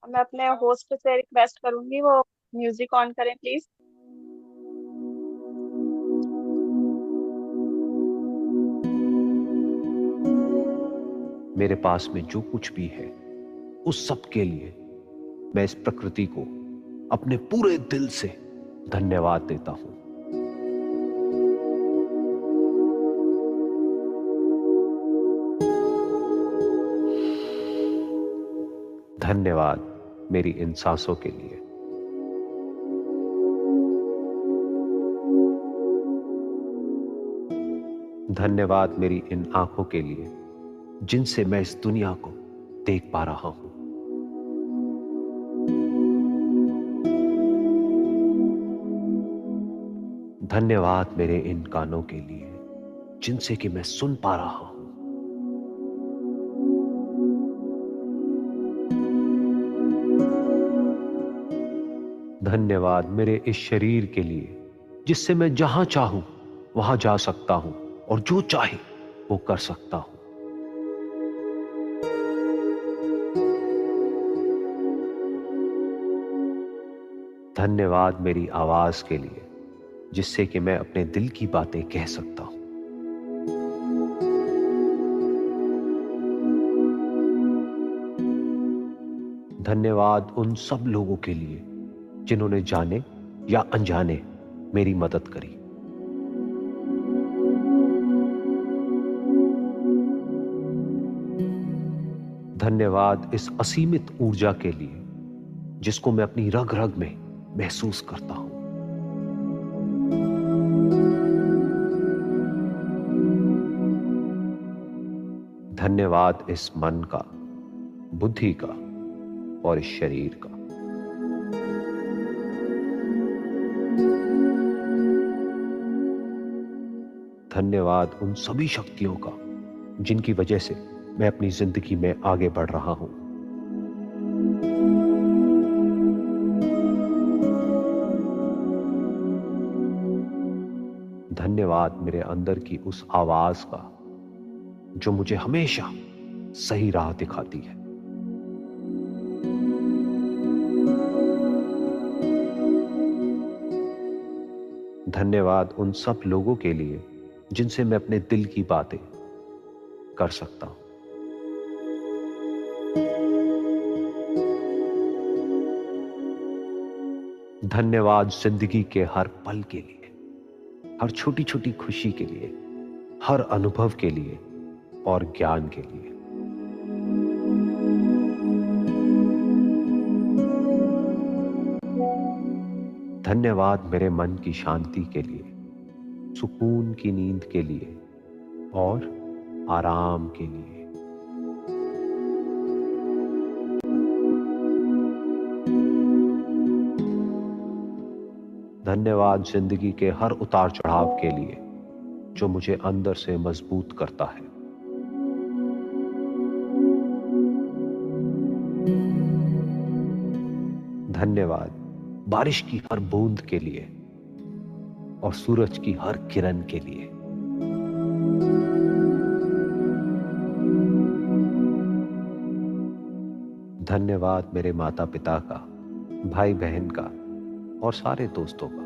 मैं अपने होस्ट से रिक्वेस्ट करूंगी वो म्यूजिक ऑन करें प्लीज। मेरे पास में जो कुछ भी है उस सब के लिए मैं इस प्रकृति को अपने पूरे दिल से धन्यवाद देता हूं। धन्यवाद मेरी इन सांसों के लिए। धन्यवाद मेरी इन आंखों के लिए जिनसे मैं इस दुनिया को देख पा रहा हूं। धन्यवाद मेरे इन कानों के लिए जिनसे कि मैं सुन पा रहा हूं। धन्यवाद मेरे इस शरीर के लिए जिससे मैं जहां चाहूं वहां जा सकता हूं और जो चाहे वो कर सकता हूं। धन्यवाद मेरी आवाज के लिए जिससे कि मैं अपने दिल की बातें कह सकता हूं। धन्यवाद उन सब लोगों के लिए जिन्होंने जाने या अनजाने मेरी मदद करी। धन्यवाद इस असीमित ऊर्जा के लिए जिसको मैं अपनी रग रग में महसूस करता हूं। धन्यवाद इस मन का, बुद्धि का और इस शरीर का। धन्यवाद उन सभी शक्तियों का जिनकी वजह से मैं अपनी जिंदगी में आगे बढ़ रहा हूं। धन्यवाद मेरे अंदर की उस आवाज का जो मुझे हमेशा सही राह दिखाती है। धन्यवाद उन सब लोगों के लिए जिनसे मैं अपने दिल की बातें कर सकता हूं। धन्यवाद जिंदगी के हर पल के लिए, हर छोटी छोटी खुशी के लिए, हर अनुभव के लिए और ज्ञान के लिए। धन्यवाद मेरे मन की शांति के लिए, सुकून की नींद के लिए और आराम के लिए। धन्यवाद जिंदगी के हर उतार चढ़ाव के लिए जो मुझे अंदर से मजबूत करता है। धन्यवाद बारिश की हर बूंद के लिए और सूरज की हर किरण के लिए। धन्यवाद मेरे माता पिता का, भाई बहन का और सारे दोस्तों का।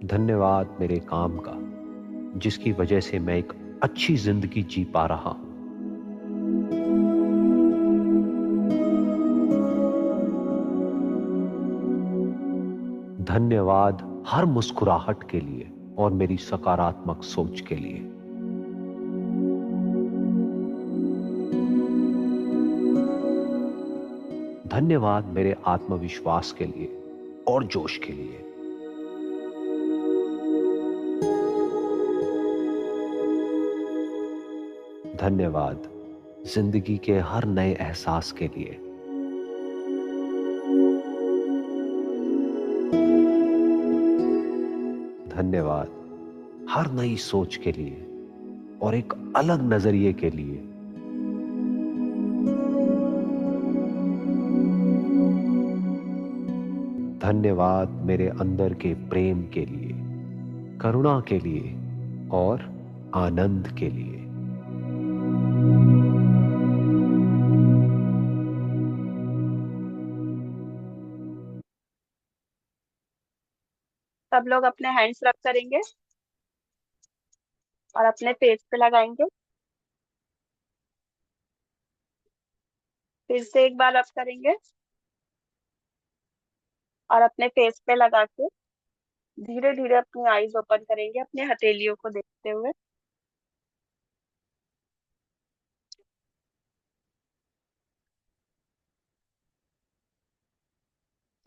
धन्यवाद मेरे काम का जिसकी वजह से मैं एक अच्छी जिंदगी जी पा रहा हूं। धन्यवाद हर मुस्कुराहट के लिए और मेरी सकारात्मक सोच के लिए। धन्यवाद मेरे आत्मविश्वास के लिए और जोश के लिए। धन्यवाद जिंदगी के हर नए एहसास के लिए। धन्यवाद हर नई सोच के लिए और एक अलग नजरिए के लिए। धन्यवाद मेरे अंदर के प्रेम के लिए, करुणा के लिए और आनंद के लिए। सब लोग अपने हैंड्स रब करेंगे और अपने फेस पे लगाएंगे। फिर से एक बार रब करेंगे और अपने फेस पे लगा के धीरे धीरे अपनी आईज ओपन करेंगे अपने हथेलियों को देखते हुए।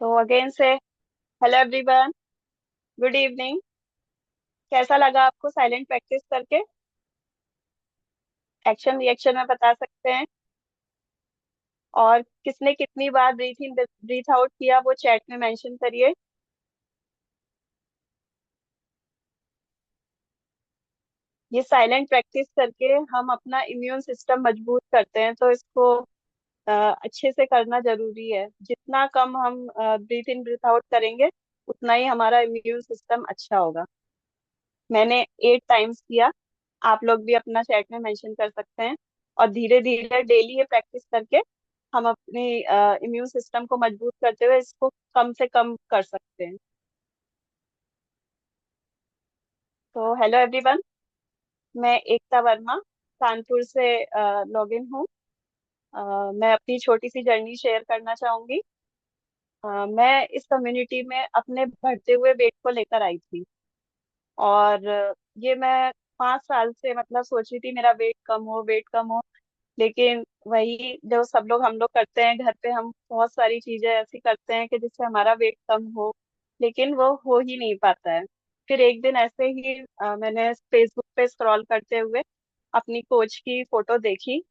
तो अगेन से हेलो एवरीवन, गुड इवनिंग। कैसा लगा आपको साइलेंट प्रैक्टिस करके? एक्शन रिएक्शन में बता सकते हैं। और किसने कितनी बार ब्रीथ इन ब्रीथ आउट किया वो चैट में मेंशन करिए। ये साइलेंट प्रैक्टिस करके हम अपना इम्यून सिस्टम मजबूत करते हैं, तो इसको अच्छे से करना जरूरी है। जितना कम हम ब्रीथ इन ब्रीथ आउट करेंगे उतना ही हमारा इम्यून सिस्टम अच्छा होगा। मैंने 8 टाइम्स किया, आप लोग भी अपना चैट में मेंशन कर सकते हैं। और धीरे धीरे डेली ये प्रैक्टिस करके हम अपनी इम्यून सिस्टम को मजबूत करते हुए इसको कम से कम कर सकते हैं। तो हेलो एवरीवन, मैं एकता वर्मा कानपुर से लॉग इन हूँ। मैं अपनी छोटी सी जर्नी शेयर करना चाहूंगी। मैं इस कम्युनिटी में अपने बढ़ते हुए वेट को लेकर आई थी। और ये मैं 5 साल से मतलब सोच रही थी मेरा वेट कम हो, वेट कम हो। लेकिन वही जो सब लोग हम लोग करते हैं घर पे, हम बहुत सारी चीजें ऐसी करते हैं कि जिससे हमारा वेट कम हो, लेकिन वो हो ही नहीं पाता है। फिर एक दिन ऐसे ही मैंने फेसबुक पे स्क्रॉल करते हुए अपनी कोच की फोटो देखी।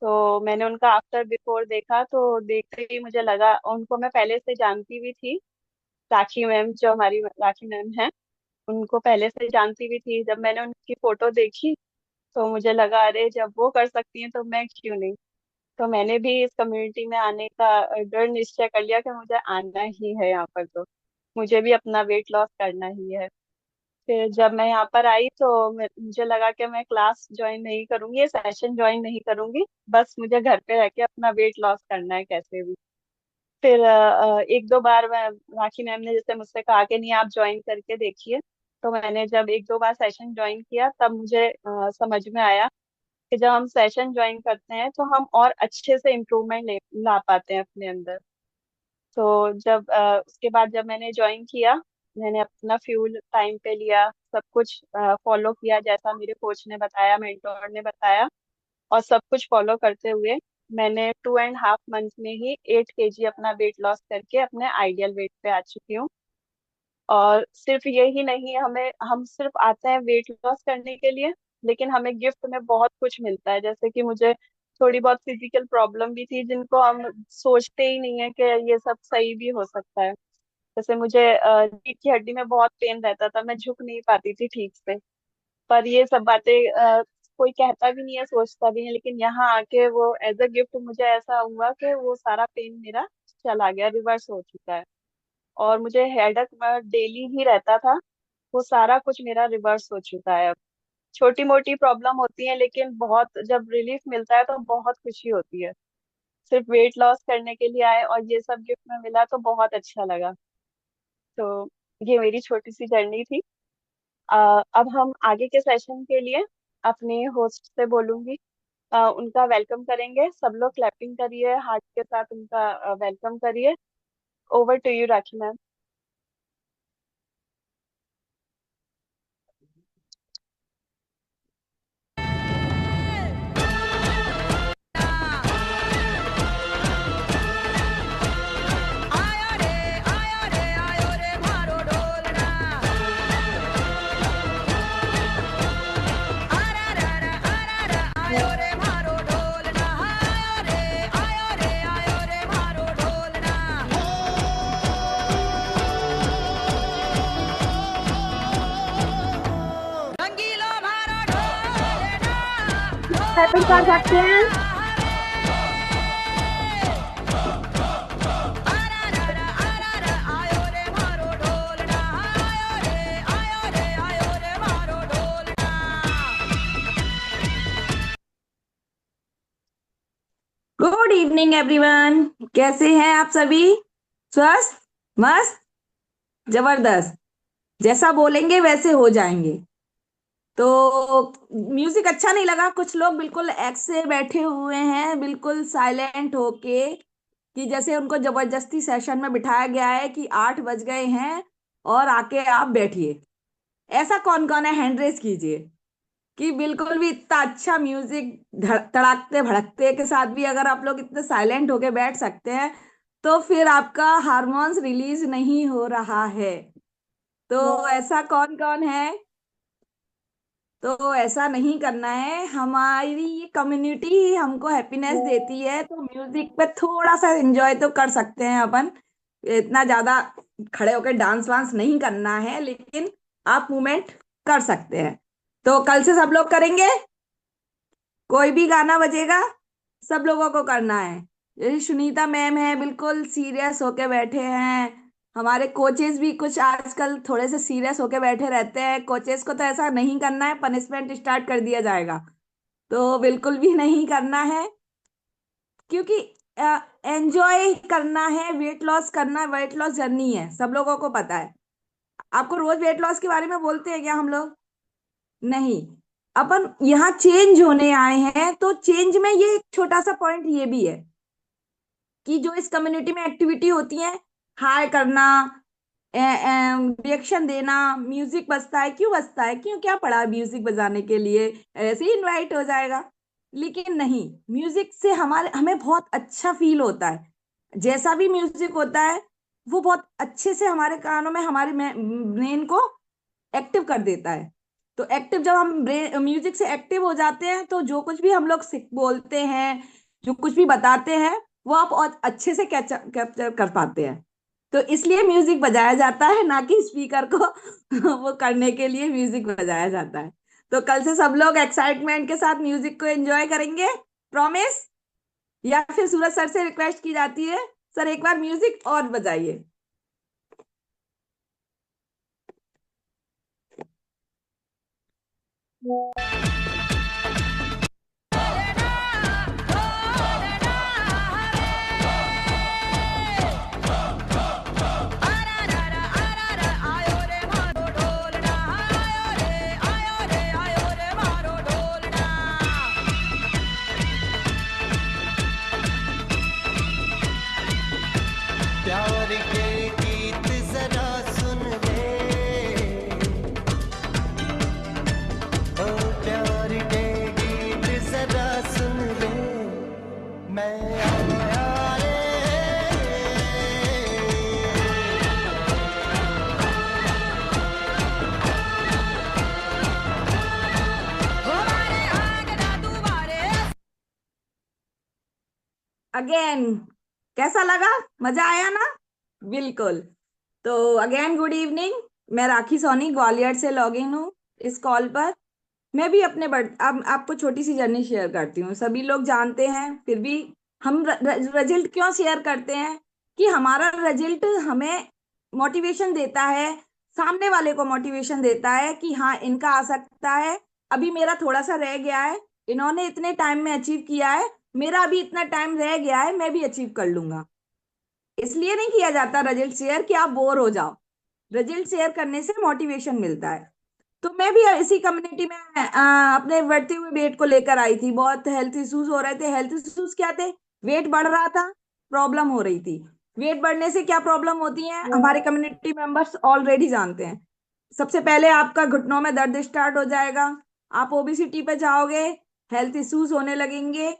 तो मैंने उनका आफ्टर बिफोर देखा, तो देखते ही मुझे लगा, उनको मैं पहले से जानती भी थी। राखी मैम, जो हमारी राखी मैम है, उनको पहले से जानती भी थी। जब मैंने उनकी फोटो देखी तो मुझे लगा, अरे जब वो कर सकती हैं तो मैं क्यों नहीं। तो मैंने भी इस कम्युनिटी में आने का दृढ़ निश्चय कर लिया कि मुझे आना ही है यहाँ पर। तो मुझे भी अपना वेट लॉस करना ही है। फिर जब मैं यहाँ पर आई तो मुझे लगा कि मैं क्लास ज्वाइन नहीं करूंगी, ये सेशन ज्वाइन नहीं करूंगी, बस मुझे घर पे रह के अपना वेट लॉस करना है कैसे भी। फिर एक दो बार मैं, राखी मैम ने जैसे मुझसे कहा कि नहीं आप ज्वाइन करके देखिए। तो मैंने जब एक दो बार सेशन ज्वाइन किया तब मुझे समझ में आया कि जब हम सेशन ज्वाइन करते हैं तो हम और अच्छे से इम्प्रूवमेंट ला पाते हैं अपने अंदर। तो जब उसके बाद जब मैंने ज्वाइन किया, मैंने अपना फ्यूल टाइम पे लिया, सब कुछ फॉलो किया जैसा मेरे कोच ने बताया, मेंटोर ने बताया। और सब कुछ फॉलो करते हुए मैंने 2.5 मंथ में ही 8 kg अपना वेट लॉस करके अपने आइडियल वेट पे आ चुकी हूँ। और सिर्फ यही नहीं, हमें हम सिर्फ आते हैं वेट लॉस करने के लिए, लेकिन हमें गिफ्ट में बहुत कुछ मिलता है। जैसे कि मुझे थोड़ी बहुत फिजिकल प्रॉब्लम भी थी जिनको हम सोचते ही नहीं है कि ये सब सही भी हो सकता है। जैसे मुझे रीढ़ की हड्डी में बहुत पेन रहता था, मैं झुक नहीं पाती थी ठीक से। पर ये सब बातें कोई कहता भी नहीं है, सोचता भी नहीं, लेकिन यहाँ आके वो एज अ गिफ्ट मुझे ऐसा हुआ कि वो सारा पेन मेरा चला गया, रिवर्स हो चुका है। और मुझे हेडेक डेली ही रहता था, वो सारा कुछ मेरा रिवर्स हो चुका है अब। छोटी मोटी प्रॉब्लम होती है लेकिन बहुत जब रिलीफ मिलता है तो बहुत खुशी होती है। सिर्फ वेट लॉस करने के लिए आए और ये सब गिफ्ट में मिला तो बहुत अच्छा लगा। तो ये मेरी छोटी सी जर्नी थी। अब हम आगे के सेशन के लिए अपने होस्ट से बोलूंगी, उनका वेलकम करेंगे। सब लोग क्लैपिंग करिए, हार्ट के साथ उनका वेलकम करिए। Over to you Rakhi ma'am. Clapping कर सकते हैं। गुड इवनिंग एवरीवन, कैसे हैं आप सभी? स्वस्थ, मस्त, जबरदस्त। जैसा बोलेंगे वैसे हो जाएंगे। तो म्यूजिक अच्छा नहीं लगा, कुछ लोग बिल्कुल ऐसे बैठे हुए हैं बिल्कुल साइलेंट होके, कि जैसे उनको जबरदस्ती सेशन में बिठाया गया है कि 8 बज गए हैं और आके आप बैठिए। ऐसा कौन कौन है, हैंड रेस कीजिए। कि बिल्कुल भी इतना अच्छा म्यूजिक तड़ाकते भड़कते के साथ भी अगर आप लोग इतने साइलेंट होके बैठ सकते हैं, तो फिर आपका हार्मोन्स रिलीज नहीं हो रहा है। तो ऐसा कौन कौन है। तो ऐसा नहीं करना है, हमारी ये कम्युनिटी ही हमको हैप्पीनेस देती है, तो म्यूजिक पे थोड़ा सा एंजॉय तो कर सकते हैं अपन। इतना ज्यादा खड़े होकर डांस वांस नहीं करना है, लेकिन आप मूवमेंट कर सकते हैं। तो कल से सब लोग करेंगे, कोई भी गाना बजेगा सब लोगों को करना है। जैसे सुनीता मैम है, बिल्कुल सीरियस होके बैठे हैं। हमारे कोचेस भी कुछ आजकल थोड़े से सीरियस होके बैठे रहते हैं, कोचेस को तो ऐसा नहीं करना है, पनिशमेंट स्टार्ट कर दिया जाएगा। तो बिल्कुल भी नहीं करना है, क्योंकि एंजॉय करना है। वेट लॉस करना, वेट लॉस जर्नी है, सब लोगों को पता है। आपको रोज वेट लॉस के बारे में बोलते हैं क्या हम लोग? नहीं। अपन यहाँ चेंज होने आए हैं, तो चेंज में ये एक छोटा सा पॉइंट ये भी है कि जो इस कम्युनिटी में एक्टिविटी होती है, हाय करना, रिएक्शन देना, म्यूजिक बजता है, क्यों बजता है, क्यों, क्या पड़ा म्यूजिक बजाने के लिए, ऐसे ही इनवाइट हो जाएगा। लेकिन नहीं, म्यूजिक से हमारे हमें बहुत अच्छा फील होता है। जैसा भी म्यूजिक होता है वो बहुत अच्छे से हमारे कानों में, हमारे ब्रेन को एक्टिव कर देता है। तो एक्टिव जब हम ब्रेन म्यूजिक से एक्टिव हो जाते हैं, तो जो कुछ भी हम लोग बोलते हैं, जो कुछ भी बताते हैं, वो आप और अच्छे से कैप्चर कर पाते हैं। तो इसलिए म्यूजिक बजाया जाता है, ना कि स्पीकर को वो करने के लिए म्यूजिक बजाया जाता है। तो कल से सब लोग एक्साइटमेंट के साथ म्यूजिक को एंजॉय करेंगे, प्रॉमिस? या फिर सूरज सर से रिक्वेस्ट की जाती है, सर एक बार म्यूजिक और बजाइए। प्यार के गीत जरा सुन ले, ओ प्यार के गीत जरा सुन ले, मैं आया रे। अगेन, कैसा लगा? मजा आया ना? बिल्कुल। तो अगेन गुड इवनिंग। मैं राखी सोनी ग्वालियर से लॉग इन हूँ इस कॉल पर। मैं भी अपने अब आपको छोटी सी जर्नी शेयर करती हूँ। सभी लोग जानते हैं, फिर भी हम रिजल्ट क्यों शेयर करते हैं? कि हमारा रिजल्ट हमें मोटिवेशन देता है, सामने वाले को मोटिवेशन देता है कि हाँ इनका आ सकता है, अभी मेरा थोड़ा सा रह गया है, इन्होंने इतने टाइम में अचीव किया है, मेरा अभी इतना टाइम रह गया है, मैं भी अचीव कर लूंगा। इसलिए नहीं किया जाता रिजल्ट शेयर कि आप बोर हो जाओ। रिजल्ट शेयर करने से मोटिवेशन मिलता है। तो मैं भी इसी कम्युनिटी में अपने बढ़ते हुए वेट को लेकर आई थी। बहुत हेल्थ इश्यूज हो रहे थे। हेल्थ इश्यूज क्या थे? वेट बढ़ रहा था, प्रॉब्लम हो रही थी। वेट बढ़ने से क्या प्रॉब्लम होती है, हमारे कम्युनिटी मेंबर्स ऑलरेडी जानते हैं। सबसे पहले आपका घुटनों में दर्द स्टार्ट हो जाएगा, आप ओबेसिटी पे जाओगे, हेल्थ इश्यूज होने लगेंगे,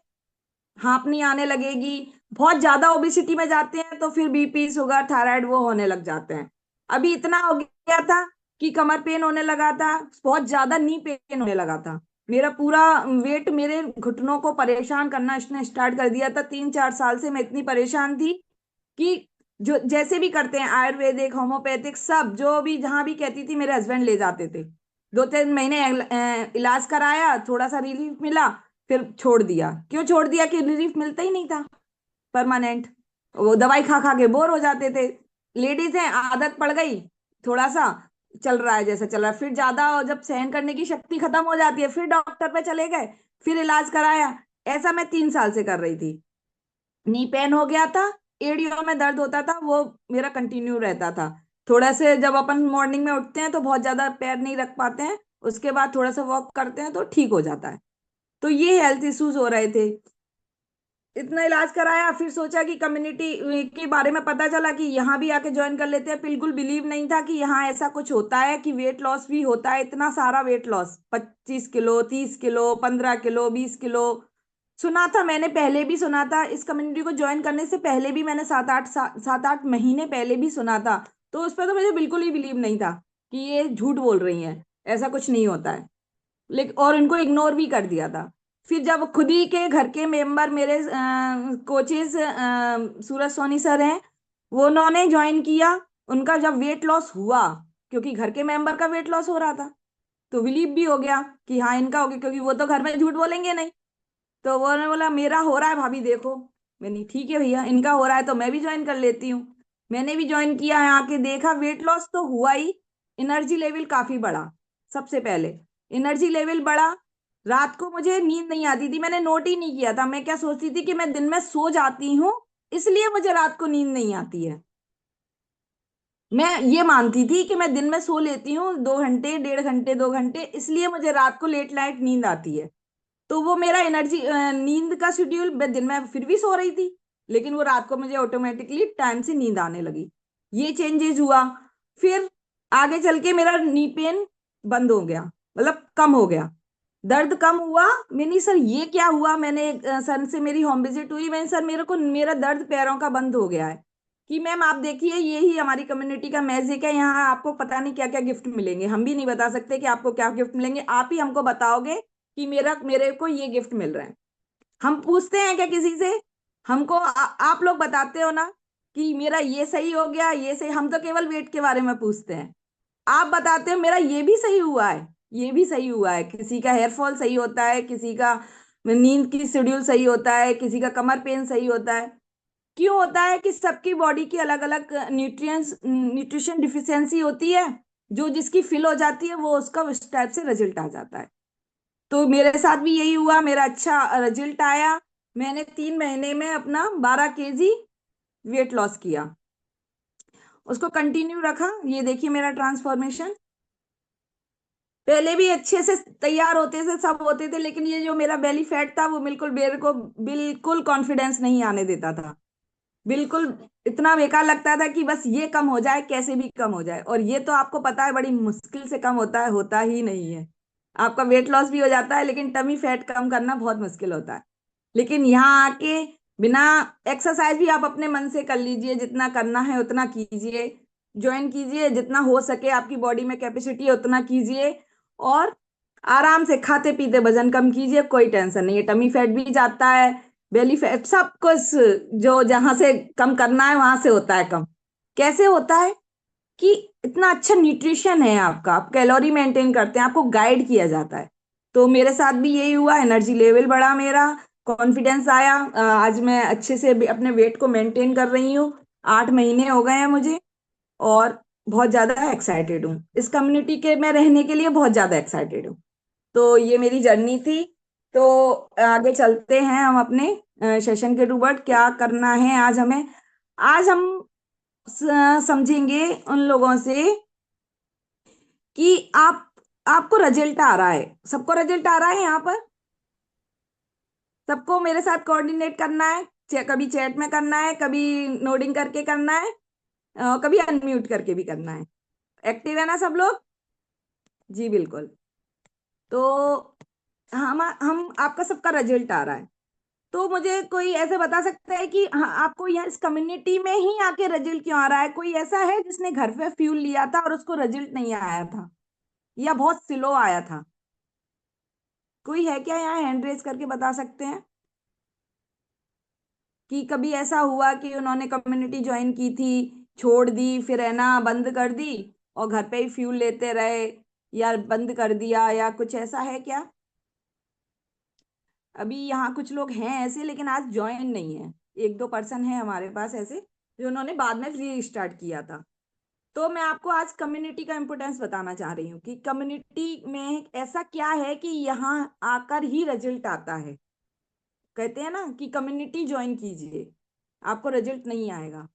हाँफनी आने लगेगी। बहुत ज्यादा ओबेसिटी में जाते हैं तो फिर बीपी, शुगर, थायराइड वो होने लग जाते हैं। अभी इतना हो गया था कि कमर पेन होने लगा था, बहुत ज्यादा नी पेन होने लगा था। मेरा पूरा वेट मेरे घुटनों को परेशान करना इसने स्टार्ट कर दिया था। 3-4 साल से मैं इतनी परेशान थी कि जो जैसे भी करते हैं आयुर्वेदिक, होम्योपैथिक, सब जो भी जहां भी कहती थी मेरे हस्बैंड ले जाते थे। 2-3 महीने इलाज कराया, थोड़ा सा रिलीफ मिला, फिर छोड़ दिया। क्यों छोड़ दिया? कि रिलीफ मिलता ही नहीं था परमानेंट। वो दवाई खा खा के बोर हो जाते थे। लेडीज हैं, आदत पड़ गई, थोड़ा सा चल रहा है जैसा चल रहा है, फिर ज्यादा जब सहन करने की शक्ति खत्म हो जाती है, फिर डॉक्टर पे चले गए, फिर इलाज कराया। ऐसा मैं 3 साल से कर रही थी। नी पेन हो गया था, एड़ियों में दर्द होता था, वो मेरा कंटिन्यू रहता था। थोड़ा से जब अपन मॉर्निंग में उठते हैं तो बहुत ज्यादा पैर नहीं रख पाते हैं, उसके बाद थोड़ा सा वॉक करते हैं तो ठीक हो जाता है। तो ये हेल्थ इश्यूज हो रहे थे, इतना इलाज कराया, फिर सोचा कि कम्युनिटी के बारे में पता चला कि यहाँ भी आके ज्वाइन कर लेते हैं। बिल्कुल बिलीव नहीं था कि यहाँ ऐसा कुछ होता है, कि वेट लॉस भी होता है, इतना सारा weight loss, 25 kilo, 30 kilo, 15 kilo, 20 kilo. सुना था मैंने, पहले भी सुना था, इस कम्युनिटी को ज्वाइन करने से पहले भी मैंने 7-8 महीने पहले भी सुना था। तो उस पर तो मुझे बिल्कुल ही बिलीव नहीं था कि ये झूठ बोल रही हैं, ऐसा कुछ नहीं होता है। लेकिन और इनको इग्नोर भी कर दिया था। फिर जब खुद ही के घर के मेंबर मेरे कोचेस सूरज सोनी सर हैं, वो उन्होंने ज्वाइन किया, उनका जब वेट लॉस हुआ, क्योंकि घर के मेंबर का वेट लॉस हो रहा था, तो बिलीव भी हो गया कि हाँ इनका हो गया, क्योंकि वो तो घर में झूठ बोलेंगे नहीं। तो वो ने बोला मेरा हो रहा है भाभी देखो। मैंने ठीक है भैया, इनका हो रहा है तो मैं भी ज्वाइन कर लेती हूँ। मैंने भी ज्वाइन किया, यहाँ के देखा, वेट लॉस तो हुआ ही, एनर्जी लेवल काफी बढ़ा। सबसे पहले एनर्जी लेवल बढ़ा। रात को मुझे नींद नहीं आती थी, मैंने नोट ही नहीं किया था। मैं क्या सोचती थी कि मैं दिन में सो जाती हूँ, इसलिए मुझे रात को नींद नहीं आती है। मैं ये मानती थी कि मैं दिन में सो लेती हूँ 2 घंटे, 1.5 घंटे, 2 घंटे, इसलिए मुझे रात को लेट नाइट नींद आती है। तो वो मेरा एनर्जी नींद का शेड्यूल, मैं दिन में फिर भी सो रही थी, लेकिन वो रात को मुझे ऑटोमेटिकली टाइम से नींद आने लगी। ये चेंजेस हुआ। फिर आगे चल के मेरा नी पेन बंद हो गया, मतलब कम हो गया, दर्द कम हुआ। मैंने सर ये क्या हुआ, मैंने सर से मेरी होम विजिट हुई, मैंने सर मेरे को मेरा दर्द पैरों का बंद हो गया है। कि मैम आप देखिए, यही हमारी कम्युनिटी का मैजिक है, यहाँ आपको पता नहीं क्या क्या गिफ्ट मिलेंगे, हम भी नहीं बता सकते कि आपको क्या गिफ्ट मिलेंगे, आप ही हमको बताओगे कि मेरे को ये गिफ्ट मिल रहा है। हम पूछते हैं क्या किसी से? हमको आप लोग बताते हो ना कि मेरा ये सही हो गया, ये सही, हम तो केवल वेट के बारे में पूछते हैं। आप बताते हो मेरा ये भी सही हुआ है, ये भी सही हुआ है, किसी का हेयर फॉल सही होता है, किसी का नींद की शेड्यूल सही होता है, किसी का कमर पेन सही होता है। क्यों होता है कि सबकी बॉडी की अलग अलग न्यूट्रिशन डिफिशियंसी होती है, जो जिसकी फिल हो जाती है वो उसका उस टाइप से रिजल्ट आ जाता है। तो मेरे साथ भी यही हुआ, मेरा अच्छा रिजल्ट आया। मैंने 3 महीने में अपना 12 kg वेट लॉस किया, उसको कंटिन्यू रखा। ये देखिए मेरा ट्रांसफॉर्मेशन, पहले भी अच्छे से तैयार होते थे, सब होते थे, लेकिन ये जो मेरा बेली फैट था वो बिल्कुल मेरे को बिल्कुल कॉन्फिडेंस नहीं आने देता था। बिल्कुल इतना बेकार लगता था कि बस ये कम हो जाए, कैसे भी कम हो जाए। और ये तो आपको पता है बड़ी मुश्किल से कम होता है, होता ही नहीं है। आपका वेट लॉस भी हो जाता है, लेकिन टमी फैट कम करना बहुत मुश्किल होता है। लेकिन यहाँ आके बिना एक्सरसाइज भी आप अपने मन से कर लीजिए, जितना करना है उतना कीजिए, ज्वाइन कीजिए, जितना हो सके आपकी बॉडी में कैपेसिटी है उतना कीजिए, और आराम से खाते पीते वजन कम कीजिए, कोई टेंशन नहीं है। टमी फैट भी जाता है, बेली फैट, सब कुछ जो जहां से कम करना है वहां से होता है कम। कैसे होता है कि इतना अच्छा न्यूट्रिशन है आपका, आप कैलोरी मेंटेन करते हैं, आपको गाइड किया जाता है। तो मेरे साथ भी यही हुआ, एनर्जी लेवल बढ़ा मेरा, कॉन्फिडेंस आया। आज मैं अच्छे से भी अपने वेट को मेंटेन कर रही हूँ, 8 महीने हो गए हैं मुझे, और बहुत ज्यादा एक्साइटेड हूँ इस कम्युनिटी के में रहने के लिए, बहुत ज्यादा एक्साइटेड हूँ। तो ये मेरी जर्नी थी। तो आगे चलते हैं हम अपने सेशन के टूवर्ड, क्या करना है आज हमें। आज हम समझेंगे उन लोगों से कि आपको रिजल्ट आ रहा है, सबको रिजल्ट आ रहा है यहाँ पर, सबको मेरे साथ कोऑर्डिनेट करना है। कभी चैट में करना है, कभी नोडिंग करके करना है, कभी अनम्यूट करके भी करना है। एक्टिव है ना सब लोग? जी बिल्कुल। तो हम आपका सबका रिजल्ट आ रहा है। तो मुझे कोई ऐसे बता सकता है कि हाँ, आपको यहाँ इस कम्युनिटी में ही आके रिजल्ट क्यों आ रहा है? कोई ऐसा है जिसने घर पे फ्यूल लिया था और उसको रिजल्ट नहीं आया था, या बहुत स्लो आया था? कोई है क्या यहाँ, हैंड रेज करके बता सकते हैं कि कभी ऐसा हुआ कि उन्होंने कम्युनिटी ज्वाइन की थी, छोड़ दी, फिर है ना बंद कर दी, और घर पे ही फ्यूल लेते रहे, या बंद कर दिया, या कुछ ऐसा है क्या? अभी यहाँ कुछ लोग हैं ऐसे, लेकिन आज ज्वाइन नहीं है। 1-2 पर्सन है हमारे पास ऐसे, जो उन्होंने बाद में री स्टार्ट किया था। तो मैं आपको आज कम्युनिटी का इम्पोर्टेंस बताना चाह रही हूँ कि कम्युनिटी में ऐसा क्या है कि यहाँ आकर ही रिजल्ट आता है। कहते हैं ना कि कम्युनिटी ज्वाइन कीजिए, आपको रिजल्ट नहीं आएगा।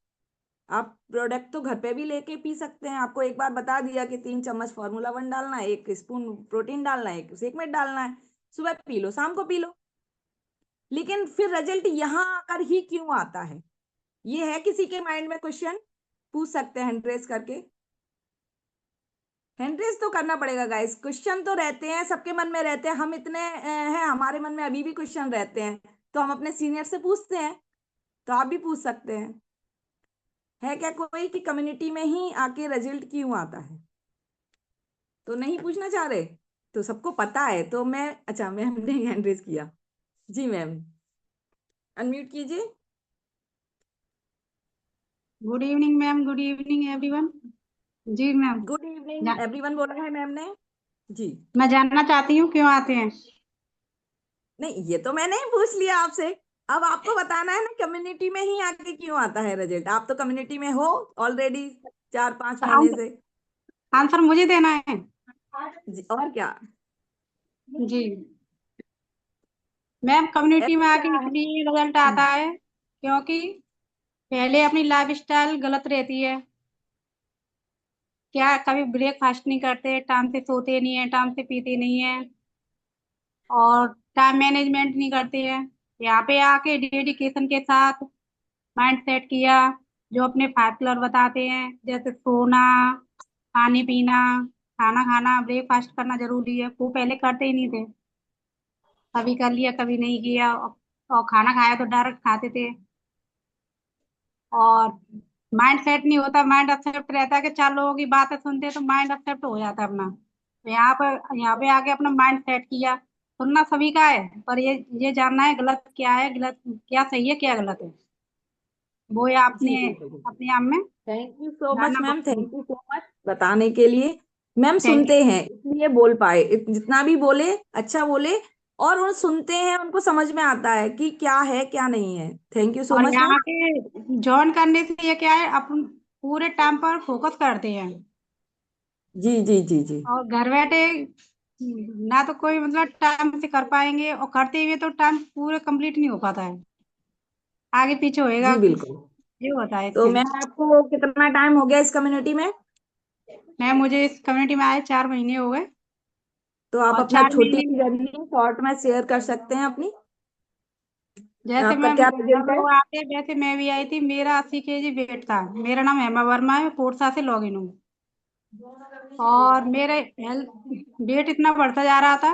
आप प्रोडक्ट तो घर पे भी लेके पी सकते हैं। आपको एक बार बता दिया कि 3 चम्मच Formula 1 डालना है, 1 स्पून प्रोटीन डालना है, 1 सेकमेट डालना है, सुबह पी लो, शाम को पी लो। लेकिन फिर रिजल्ट यहाँ आकर ही क्यों आता है, ये है किसी के माइंड में क्वेश्चन? पूछ सकते हैं हैंड रेज करके। हैंड रेज तो करना पड़ेगा गाइस। क्वेश्चन तो रहते हैं, सबके मन में रहते हैं। हम इतने हैं, हमारे मन में अभी भी क्वेश्चन रहते हैं, तो हम अपने सीनियर से पूछते हैं। तो आप भी पूछ सकते हैं। है क्या कोई कि कम्युनिटी में ही आके रिजल्ट क्यों आता है? तो नहीं पूछना चाह रहे? तो सबको पता है तो मैं, अच्छा मैम ने हैंड रेज किया। जी मैम, अनम्यूट कीजिए। Good evening ma'am, good evening everyone. जी मैम, गुड इवनिंग एवरीवन बोला है मैम ने। जी। मैं जानना चाहती हूँ क्यों आते हैं। नहीं, ये तो मैंने ही पूछ लिया आपसे। अब आपको बताना है ना कम्युनिटी में ही आके क्यों आता है रिजल्ट। आप तो कम्युनिटी में हो ऑलरेडी 4-5 महीने आंसर से। आंसर मुझे देना है। जी, और क्या? जी मैम, कम्युनिटी में ऐसा आके क्या है? इसलिए रिजल्ट आता है क्योंकि पहले अपनी लाइफस्टाइल गलत रहती है। क्या कभी ब्रेकफास्ट नहीं करते, टाइम से सोते नहीं है, टाइम से पीते नहीं है, और टाइम मैनेजमेंट नहीं करते हैं। यहाँ पे आके डेडिकेशन के साथ माइंड सेट किया, जो अपने 5 पिलर बताते हैं, जैसे सोना, पानी पीना, खाना खाना, ब्रेकफास्ट करना जरूरी है, वो पहले करते ही नहीं थे। कभी कर लिया, कभी नहीं किया, और खाना खाया तो डायरेक्ट खाते थे। और माइंड सेट नहीं होता, माइंड एक्सेप्ट रहता है कि 4 लोगों की बातें सुनते हैं तो माइंड एक्सेप्ट हो जाता है अपना। तो यहाँ पे आके अपना माइंड सेट किया। सुनना सभी का है, पर ये जानना है गलत क्या है, गलत क्या सही है, क्या गलत है, वो ये जी आपने बिल्कुल। अपने आप में थैंक यू सो मच जानना मैम, बहुत जरूरी। थैंक यू सो मच बताने के लिए। Ma'am thank you. सुनते हैं इसलिए बोल पाए, जितना भी बोले अच्छा बोले। और वो सुनते हैं, उनको समझ में आता है कि क्या है क्या नहीं है। थैंक यू सो और मच मैम। यहाँ के ज्वाइन करने से ये क्या है, अपन पूरे टाइम पर फोकस करते हैं। जी जी जी जी। और घर बैठे ना तो कोई मतलब टाइम से कर पाएंगे, और करते हुए तो टाइम पूरे कंप्लीट नहीं हो पाता है, आगे पीछे होएगा, जी बिल्कुल। ये होता है तो इससे। मैम आपको कितना टाइम हो गया इस कम्युनिटी में? मैं मुझे इस कम्युनिटी में आए 4 महीने हो गए। तो आप और अपना चार छोटी महीने सी जर्नी शॉर्ट में शेयर कर सकते हैं अपनी। जैसे आपका मैं, क्या सब रिजल्ट है? लोग आते हैं वैसे मैं भी आई थी। मेरा 80 kg वेट था। मेरा नाम हेमा वर्मा है, मैं कोरसा से लॉग इन हूँ। और मेरे हेल्थ वेट इतना बढ़ता जा रहा था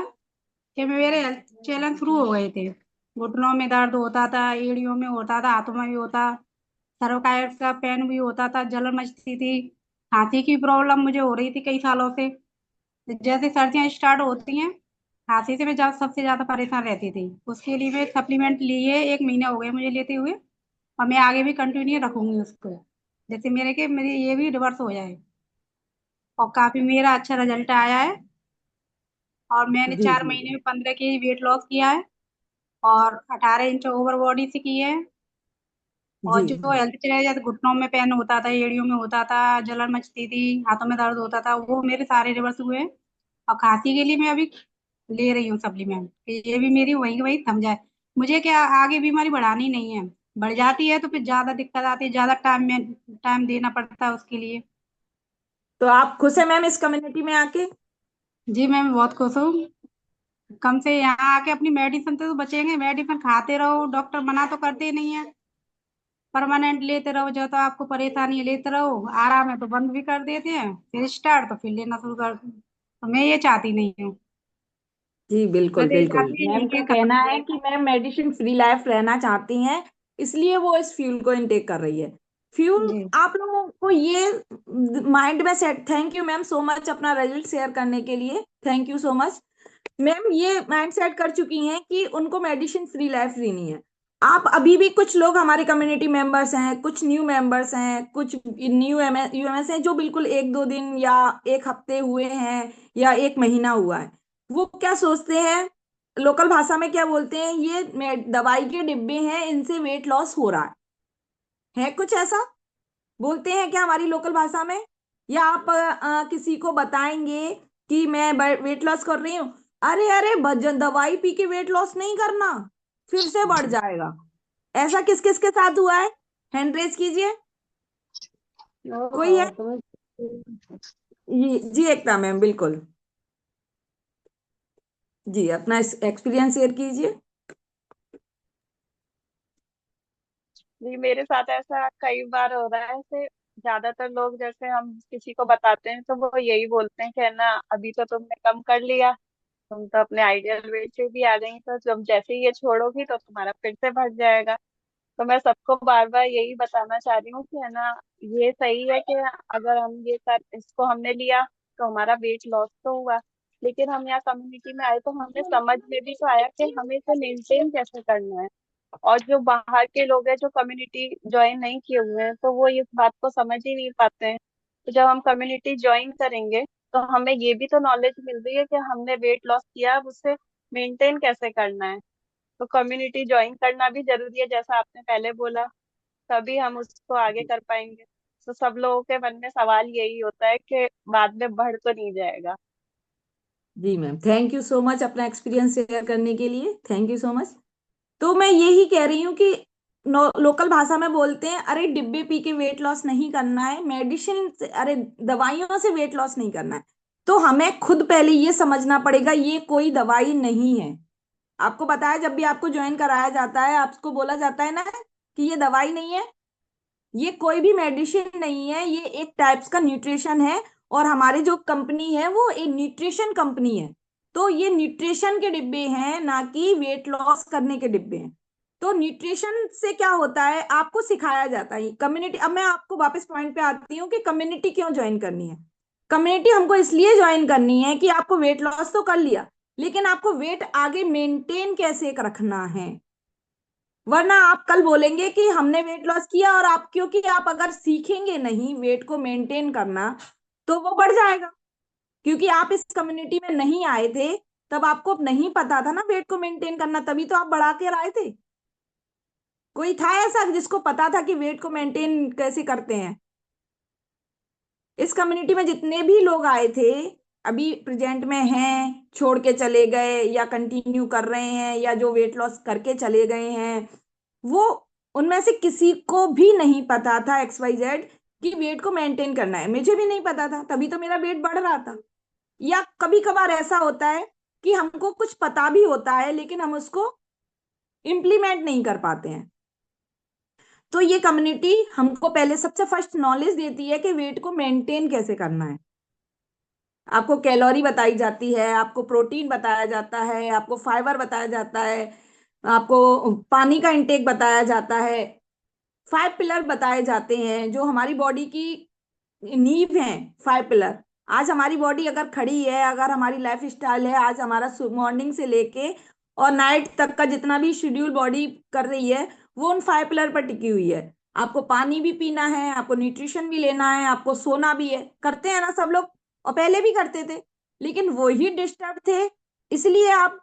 कि मेरे हेल्थ चैलेंज शुरू हो गए थे। घुटनों में दर्द होता था, एड़ियों में होता था, हाथों में भी होता, सर्वाइकल का पेन भी होता था, जलन मचती थी, खांसी की प्रॉब्लम मुझे हो रही थी कई सालों से। जैसे सर्दियाँ स्टार्ट होती हैं, खांसी से मैं सबसे ज्यादा परेशान रहती थी। उसके लिए मैं सप्लीमेंट लिए 1 महीना हो गए मुझे लेते हुए, और मैं आगे भी कंटिन्यू रखूंगी उसको, जैसे मेरे ये भी रिवर्स हो जाए। और काफी मेरा अच्छा रिजल्ट आया है। और मैंने जी 4 महीने जी में 15 kg वेट लॉस किया है, और 18 इंच ओवर बॉडी से की है। और जी जो हेल्थ चले, जैसे घुटनों में पेन होता था, एड़ियों में होता था, जलन मचती थी, हाथों में दर्द होता था, वो मेरे सारे रिवर्स हुए हैं। और खांसी के लिए मैं अभी ले रही हूँ सप्लीमेंट, ये भी मेरी वही वही थम जाए। मुझे क्या आगे बीमारी बढ़ानी नहीं है, बढ़ जाती है तो फिर ज्यादा दिक्कत आती है, ज्यादा टाइम देना पड़ता है उसके लिए। तो आप खुश है मैम इस कम्युनिटी में आके? जी मैं बहुत खुश हूँ। कम से यहाँ आके अपनी मेडिसिन से तो बचेंगे, मेडिसिन खाते रहो, डॉक्टर मना तो करते ही नहीं है। परमानेंट लेते रहो, जो तो आपको परेशानी है लेते रहो, आराम है तो बंद भी कर देते हैं, फिर स्टार्ट तो फिर लेना शुरू कर दो। तो मैं ये चाहती नहीं हूँ। जी मैं बिल्कुल तो ये बिल्कुल। चाहती हूँ मैम का ये खत्म कहना हो है जाए। कि मैम मेडिसिन फ्री लाइफ रहना चाहती हैं, इसलिए वो इस फ्यूल को इनटेक कर रही है। फ्यूल जी आप लोगों को ये माइंड में set. Thank you ma'am so much अपना रिजल्ट शेयर करने के लिए, thank you so much. Ma'am ये माइंड सेट कर चुकी हैं कि उनको मेडिसिन फ्री लाइफ लेनी है। आप अभी भी, कुछ लोग हमारे कम्युनिटी मेंबर्स हैं, कुछ न्यू मेंबर्स हैं, कुछ न्यू यूएमएस हैं जो बिल्कुल 1-2 दिन या 1 हफ्ते हुए हैं या 1 महीना हुआ है। वो क्या सोचते हैं, लोकल भाषा में क्या बोलते हैं, ये दवाई के डिब्बे हैं, इनसे वेट लॉस हो रहा है कुछ ऐसा बोलते हैं क्या हमारी लोकल भाषा में? या आप किसी को बताएंगे कि मैं वेट लॉस कर रही हूँ? अरे अरे भजन, दवाई पी के वेट लॉस नहीं करना, फिर से बढ़ जाएगा। ऐसा किस किस के साथ हुआ है? हैंड रेज कीजिए। कोई है? तुम्हें जी एकता मैम, बिल्कुल। जी, अपना एक्सपीरियंस शेयर कीजिए। जी, मेरे साथ ऐसा कई बार हो रहा है। ऐसे ज्यादातर लोग जैसे हम किसी को बताते हैं तो वो यही बोलते हैं कि है ना, अभी तो तुमने कम कर लिया, तुम तो अपने आइडियल वेट पे भी आ गई, तो जब जैसे ही ये छोड़ोगी तो तुम्हारा फिर से बढ़ जाएगा। तो मैं सबको बार बार यही बताना चाह रही हूँ कि है ना, ये सही है कि अगर हम ये कर इसको हमने लिया तो हमारा वेट लॉस तो हुआ, लेकिन हम यहाँ कम्युनिटी में आए तो हमें समझ में भी तो आया कि हमें इसे मेंटेन कैसे करना है। और जो बाहर के लोग हैं जो कम्युनिटी ज्वाइन नहीं किए हुए हैं तो वो इस बात को समझ ही नहीं पाते हैं। तो जब हम कम्युनिटी ज्वाइन करेंगे तो हमें ये भी तो नॉलेज मिल रही है कि हमने वेट लॉस किया, अब उसे मेंटेन कैसे करना है। तो कम्युनिटी ज्वाइन करना भी जरूरी है, जैसा आपने पहले बोला, तभी हम उसको आगे कर पाएंगे। तो सब लोगों के मन में सवाल यही होता है कि बाद में बढ़ तो नहीं जाएगा। जी ma'am, thank you so much अपना एक्सपीरियंस शेयर करने के लिए, थैंक यू सो मच। तो मैं यही कह रही हूँ कि लोकल भाषा में बोलते हैं, अरे डिब्बे पी के वेट लॉस नहीं करना है, मेडिसिन से, अरे दवाइयों से वेट लॉस नहीं करना है। तो हमें खुद पहले ये समझना पड़ेगा, ये कोई दवाई नहीं है। आपको बताया, जब भी आपको ज्वाइन कराया जाता है आपको बोला जाता है ना कि ये दवाई नहीं है, ये कोई भी मेडिसिन नहीं है, ये एक टाइप्स का न्यूट्रिशन है। और हमारी जो कंपनी है वो एक न्यूट्रिशन कंपनी है। तो ये न्यूट्रिशन के डिब्बे हैं, ना कि वेट लॉस करने के डिब्बे हैं। तो न्यूट्रिशन से क्या होता है, आपको सिखाया जाता है कम्युनिटी। अब मैं आपको वापस पॉइंट पे आती हूँ कि कम्युनिटी क्यों ज्वाइन करनी है। कम्युनिटी हमको इसलिए ज्वाइन करनी है कि आपको वेट लॉस तो कर लिया, लेकिन आपको वेट आगे मेंटेन कैसे रखना है। वरना आप कल बोलेंगे कि हमने वेट लॉस किया, और आप, क्योंकि आप अगर सीखेंगे नहीं वेट को मेंटेन करना तो वो बढ़ जाएगा। क्योंकि आप इस कम्युनिटी में नहीं आए थे, तब आपको नहीं पता था ना वेट को मेंटेन करना, तभी तो आप बढ़ा के आए थे। कोई था ऐसा जिसको पता था कि वेट को मेंटेन कैसे करते हैं? इस कम्युनिटी में जितने भी लोग आए थे, अभी प्रेजेंट में हैं, छोड़ के चले गए या कंटिन्यू कर रहे हैं, या जो वेट लॉस करके चले गए हैं, वो उनमें से किसी को भी नहीं पता था XYZ कि वेट को मेंटेन करना है। मुझे भी नहीं पता था, तभी तो मेरा वेट बढ़ रहा था। या कभी कभार ऐसा होता है कि हमको कुछ पता भी होता है लेकिन हम उसको इम्प्लीमेंट नहीं कर पाते हैं। तो ये कम्युनिटी हमको पहले सबसे फर्स्ट नॉलेज देती है कि वेट को मेंटेन कैसे करना है। आपको कैलोरी बताई जाती है, आपको प्रोटीन बताया जाता है, आपको फाइबर बताया जाता है, आपको पानी का इंटेक बताया जाता है। 5 पिलर बताए जाते हैं जो हमारी बॉडी की नींव है। 5 पिलर। आज हमारी बॉडी अगर खड़ी है, अगर हमारी लाइफ स्टाइल है, आज हमारा मॉर्निंग से लेके और नाइट तक का जितना भी शेड्यूल बॉडी कर रही है, वो उन 5 पिलर पर टिकी हुई है। आपको पानी भी पीना है, आपको न्यूट्रिशन भी लेना है, आपको सोना भी है। करते हैं ना सब लोग, और पहले भी करते थे, लेकिन वही डिस्टर्ब थे, इसलिए आप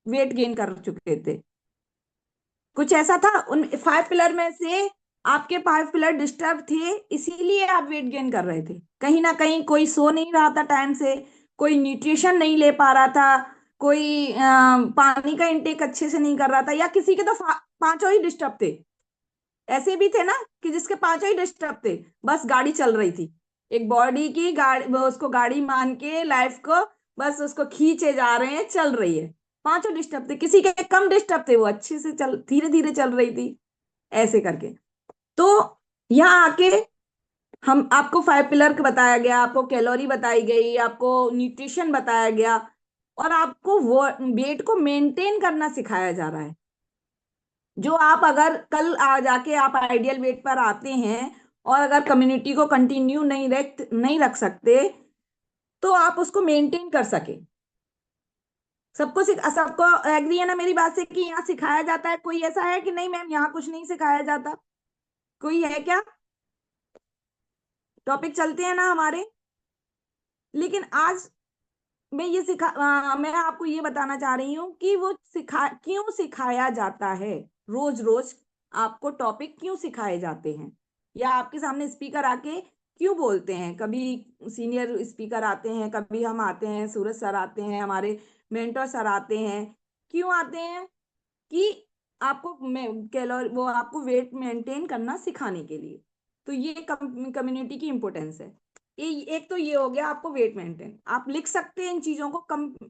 वेट गेन कर चुके थे। कुछ ऐसा था उन 5 पिलर में से, आपके 5 पिलर डिस्टर्ब थे, इसीलिए आप वेट गेन कर रहे थे। कहीं ना कहीं कोई सो नहीं रहा था टाइम से, कोई न्यूट्रिशन नहीं ले पा रहा था, कोई पानी का इंटेक अच्छे से नहीं कर रहा था, या किसी के तो पांचों ही डिस्टर्ब थे। ऐसे भी थे ना कि जिसके पांचों ही डिस्टर्ब थे, बस गाड़ी चल रही थी, एक बॉडी की गाड़ी, वो उसको गाड़ी मान के लाइफ को बस उसको खींचे जा रहे हैं, चल रही है। पांचों डिस्टर्ब थे, किसी के कम डिस्टर्ब थे, वो अच्छे से चल, धीरे धीरे चल रही थी, ऐसे करके। तो यहाँ आके हम आपको 5 पिलर का बताया गया, आपको कैलोरी बताई गई, आपको न्यूट्रिशन बताया गया, और आपको वो वेट को मेंटेन करना सिखाया जा रहा है। जो आप अगर कल आ जाके आप आइडियल वेट पर आते हैं, और अगर कम्युनिटी को कंटिन्यू नहीं रख सकते, तो आप उसको मेंटेन कर सके। सबको एग्री है ना मेरी बात से कि यहाँ सिखाया जाता है? कोई ऐसा है कि नहीं मैम यहाँ कुछ नहीं सिखाया जाता? कोई है क्या? टॉपिक चलते हैं ना हमारे। लेकिन आज मैं आपको ये बताना चाह रही हूँ कि वो क्यों सिखाया जाता है। रोज रोज आपको टॉपिक क्यों सिखाए जाते हैं, या आपके सामने स्पीकर आके क्यों बोलते हैं? कभी सीनियर स्पीकर आते हैं, कभी हम आते हैं, सूरज सर आते हैं, हमारे मेंटर सर आते हैं। क्यों आते हैं? कि आपको कैलोरी, वो आपको वेट मेंटेन करना सिखाने के लिए। तो ये कम्युनिटी की इंपॉर्टेंस है। एक तो ये हो गया आपको वेट मेंटेन, आप लिख सकते हैं इन चीजों को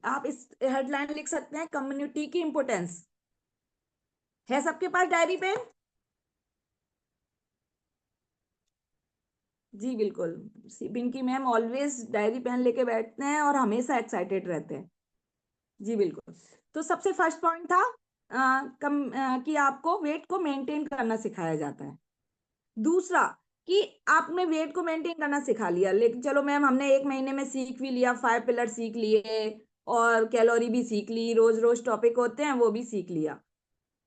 आप इस हेडलाइन लिख सकते हैं, कम्युनिटी की इंपॉर्टेंस। है सबके पास डायरी पेन? जी बिल्कुल। Pinky ma'am always diary pen लेके बैठते हैं और हमेशा एक्साइटेड रहते हैं। जी बिल्कुल। तो सबसे फर्स्ट पॉइंट था कि आपको वेट को मेंटेन करना सिखाया जाता है। दूसरा कि आपने वेट को मेंटेन करना सिखा लिया, लेकिन चलो मैम हमने एक महीने में सीख भी लिया, 5 पिलर सीख लिए और कैलोरी भी सीख ली, रोज रोज टॉपिक होते हैं वो भी सीख लिया,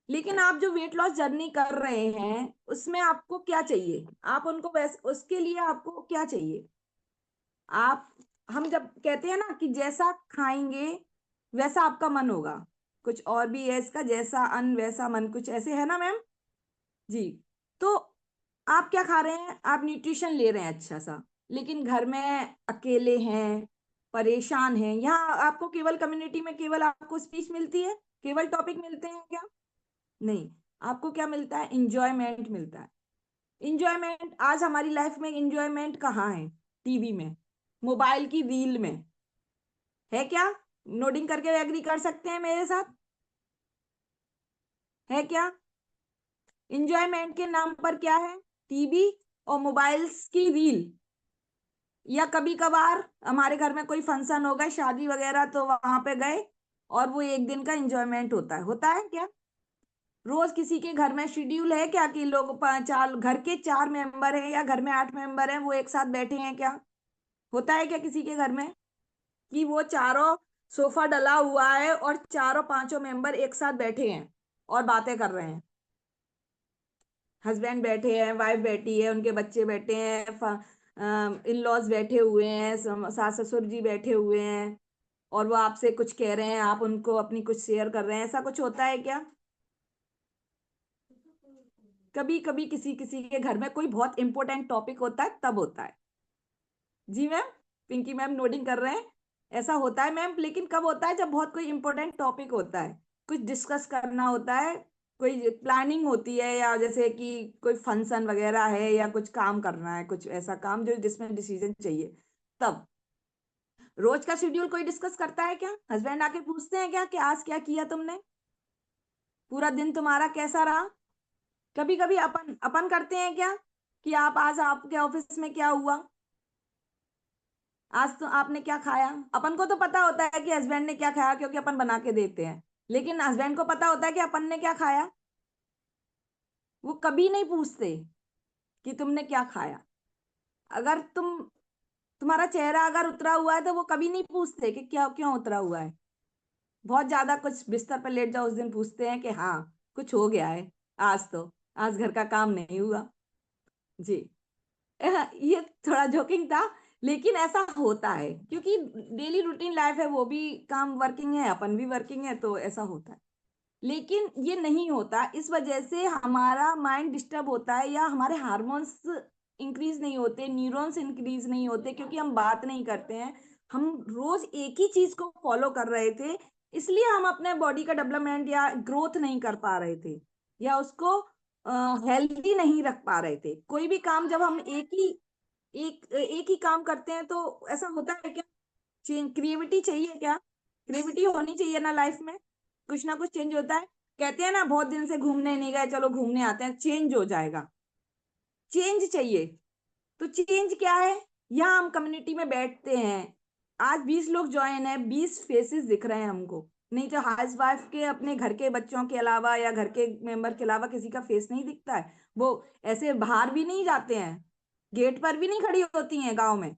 लेकिन आप जो वेट लॉस जर्नी कर रहे हैं उसमें आपको क्या चाहिए? आप उनको वैसे उसके लिए आपको क्या चाहिए? आप हम जब कहते हैं ना कि जैसा खाएंगे वैसा आपका मन होगा, कुछ और भी है इसका, जैसा अन्न वैसा मन, कुछ ऐसे है ना मैम? जी। तो आप क्या खा रहे हैं? आप न्यूट्रिशन ले रहे हैं अच्छा सा, लेकिन घर में अकेले हैं, परेशान हैं। यहाँ आपको केवल कम्युनिटी में केवल आपको स्पीच मिलती है, केवल टॉपिक मिलते हैं क्या? नहीं। आपको क्या मिलता है? इंजॉयमेंट मिलता है। इंजॉयमेंट आज हमारी लाइफ में इंजॉयमेंट कहाँ है? टीवी में, मोबाइल की रील में, है क्या? नोटिंग करके एग्री कर सकते हैं मेरे साथ? है क्या? इंजॉयमेंट के नाम पर क्या है? टीवी और मोबाइल्स की रील। या कभी कभार हमारे घर में कोई फंक्शन हो गए, शादी वगैरह, तो वहां पे गए और वो एक दिन का एंजॉयमेंट होता है क्या? रोज किसी के घर में शेड्यूल है क्या कि लोग चार घर के 4 मेंबर हैं या घर में 8 मेंबर हैं वो एक साथ बैठे हैं क्या? होता है क्या किसी के घर में कि वो चारों सोफा डला हुआ है और चारों पांचों मेंबर एक साथ बैठे हैं और बातें कर रहे हैं? हस्बैंड बैठे हैं, वाइफ बैठी है, उनके बच्चे बैठे हैं, इन लॉज बैठे हुए हैं, सास ससुर जी बैठे हुए हैं और वो आपसे कुछ कह रहे हैं, आप उनको अपनी कुछ शेयर कर रहे हैं, ऐसा कुछ होता है क्या? कभी कभी किसी किसी के घर में कोई बहुत इंपॉर्टेंट टॉपिक होता है तब होता है। जी मैम, पिंकी मैम नोटिंग कर रहे हैं। ऐसा होता है मैम, लेकिन कब होता है? जब बहुत कोई इंपॉर्टेंट टॉपिक होता है, कुछ डिस्कस करना होता है, कोई प्लानिंग होती है, या जैसे कि कोई फंक्शन वगैरह है या कुछ काम करना है, कुछ ऐसा काम जो जिसमें डिसीजन चाहिए, तब। रोज का शेड्यूल कोई डिस्कस करता है क्या? हस्बैंड आके पूछते हैं क्या कि आज क्या किया तुमने, पूरा दिन तुम्हारा कैसा रहा? कभी कभी अपन अपन करते हैं क्या कि आप आज आपके ऑफिस में क्या हुआ, आज तो आपने क्या खाया? अपन को तो पता होता है कि हस्बैंड ने क्या खाया क्योंकि अपन बना के देते हैं, लेकिन हस्बैंड को पता होता है कि अपन ने क्या खाया? वो कभी नहीं पूछते कि तुमने क्या खाया। अगर तुम्हारा चेहरा अगर उतरा हुआ है तो वो कभी नहीं पूछते कि क्या क्यों उतरा हुआ है। बहुत ज्यादा कुछ बिस्तर पर लेट जाओ उस दिन पूछते हैं कि हाँ कुछ हो गया है आज, तो आज घर का काम नहीं हुआ। जी। ये थोड़ा जोकिंग था, लेकिन ऐसा होता है क्योंकि डेली रूटीन लाइफ है, वो भी काम वर्किंग है, अपन भी वर्किंग है, तो ऐसा होता है। लेकिन ये नहीं होता, इस वजह से हमारा माइंड डिस्टर्ब होता है या हमारे हार्मोन्स इंक्रीज नहीं होते, न्यूरॉन्स इंक्रीज नहीं होते, क्योंकि हम बात नहीं करते हैं। हम रोज एक ही चीज को फॉलो कर रहे थे, इसलिए हम अपने बॉडी का डेवलपमेंट या ग्रोथ नहीं कर पा रहे थे, या उसको हेल्दी नहीं रख पा रहे थे। कोई भी काम जब हम एक ही काम करते हैं तो ऐसा होता है क्या? क्रिएटिविटी चाहिए क्या? क्रिएटिविटी होनी चाहिए ना लाइफ में, कुछ ना कुछ चेंज होता है। कहते हैं ना बहुत दिन से घूमने नहीं गए, चलो घूमने आते हैं, चेंज हो जाएगा। चेंज चाहिए। तो चेंज क्या है? यहाँ हम कम्युनिटी में बैठते हैं, आज 20 लोग ज्वाइन है, 20 फेसेस दिख रहे हैं हमको, नहीं तो हाउस वाइफ के अपने घर के बच्चों के अलावा या घर के मेंबर के अलावा किसी का फेस नहीं दिखता है। वो ऐसे बाहर भी नहीं जाते हैं, गेट पर भी नहीं खड़ी होती हैं गांव में,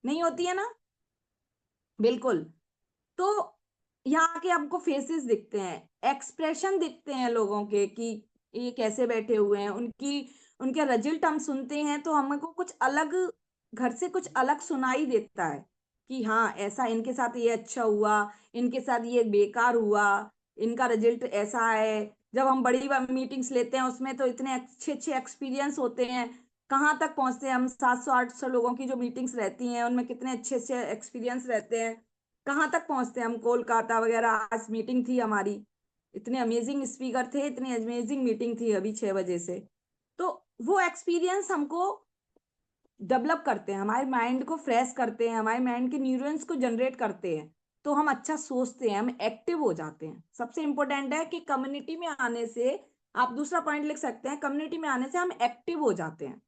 नहीं होती है ना? बिल्कुल। तो यहाँ के हमको फेसेस दिखते हैं, एक्सप्रेशन दिखते हैं लोगों के कि ये कैसे बैठे हुए हैं, उनके रिजल्ट हम सुनते हैं तो हमको कुछ अलग, घर से कुछ अलग सुनाई देता है कि हाँ ऐसा इनके साथ ये अच्छा हुआ, इनके साथ ये बेकार हुआ, इनका रिजल्ट ऐसा है। जब हम बड़ी मीटिंग्स लेते हैं उसमें तो इतने अच्छे अच्छे एक्सपीरियंस होते हैं, कहाँ तक पहुंचते हैं हम, 700 800 लोगों की जो मीटिंग्स रहती हैं उनमें कितने अच्छे अच्छे एक्सपीरियंस रहते हैं, कहाँ तक पहुंचते हैं हम, कोलकाता वगैरह। आज मीटिंग थी हमारी, इतने अमेजिंग स्पीकर थे, इतनी अमेजिंग मीटिंग थी अभी 6 बजे से। तो वो एक्सपीरियंस हमको डेवलप करते हैं, हमारे माइंड को फ्रेश करते हैं, हमारे माइंड के न्यूरॉन्स को जनरेट करते हैं, तो हम अच्छा सोचते हैं, हम एक्टिव हो जाते हैं। सबसे इंपॉर्टेंट है कि कम्युनिटी में आने से, आप दूसरा पॉइंट लिख सकते हैं, कम्युनिटी में आने से हम एक्टिव हो जाते हैं।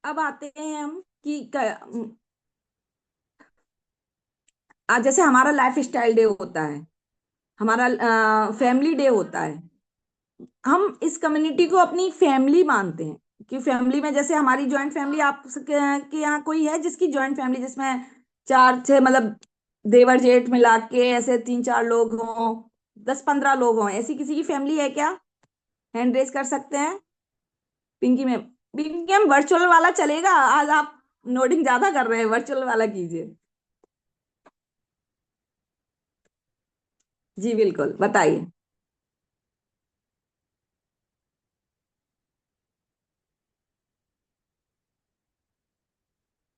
अब आते हैं हम कि आज जैसे हमारा लाइफ स्टाइल डे होता है, हमारा फैमिली डे होता है, हम इस कम्युनिटी को अपनी फैमिली मानते हैं कि फैमिली में, जैसे हमारी जॉइंट फैमिली, आप के यहाँ कोई है जिसकी जॉइंट फैमिली जिसमें चार छह, मतलब देवर जेठ मिला के ऐसे 3-4 लोग हों, 10-15 लोग हों, ऐसी किसी की फैमिली है क्या? हैंड रेज कर सकते हैं। Pinky ma'am, Pinky ma'am virtual वाला चलेगा, आज आप नोटिंग ज्यादा कर रहे हैं, वर्चुअल वाला कीजिए। जी बिल्कुल, बताइए।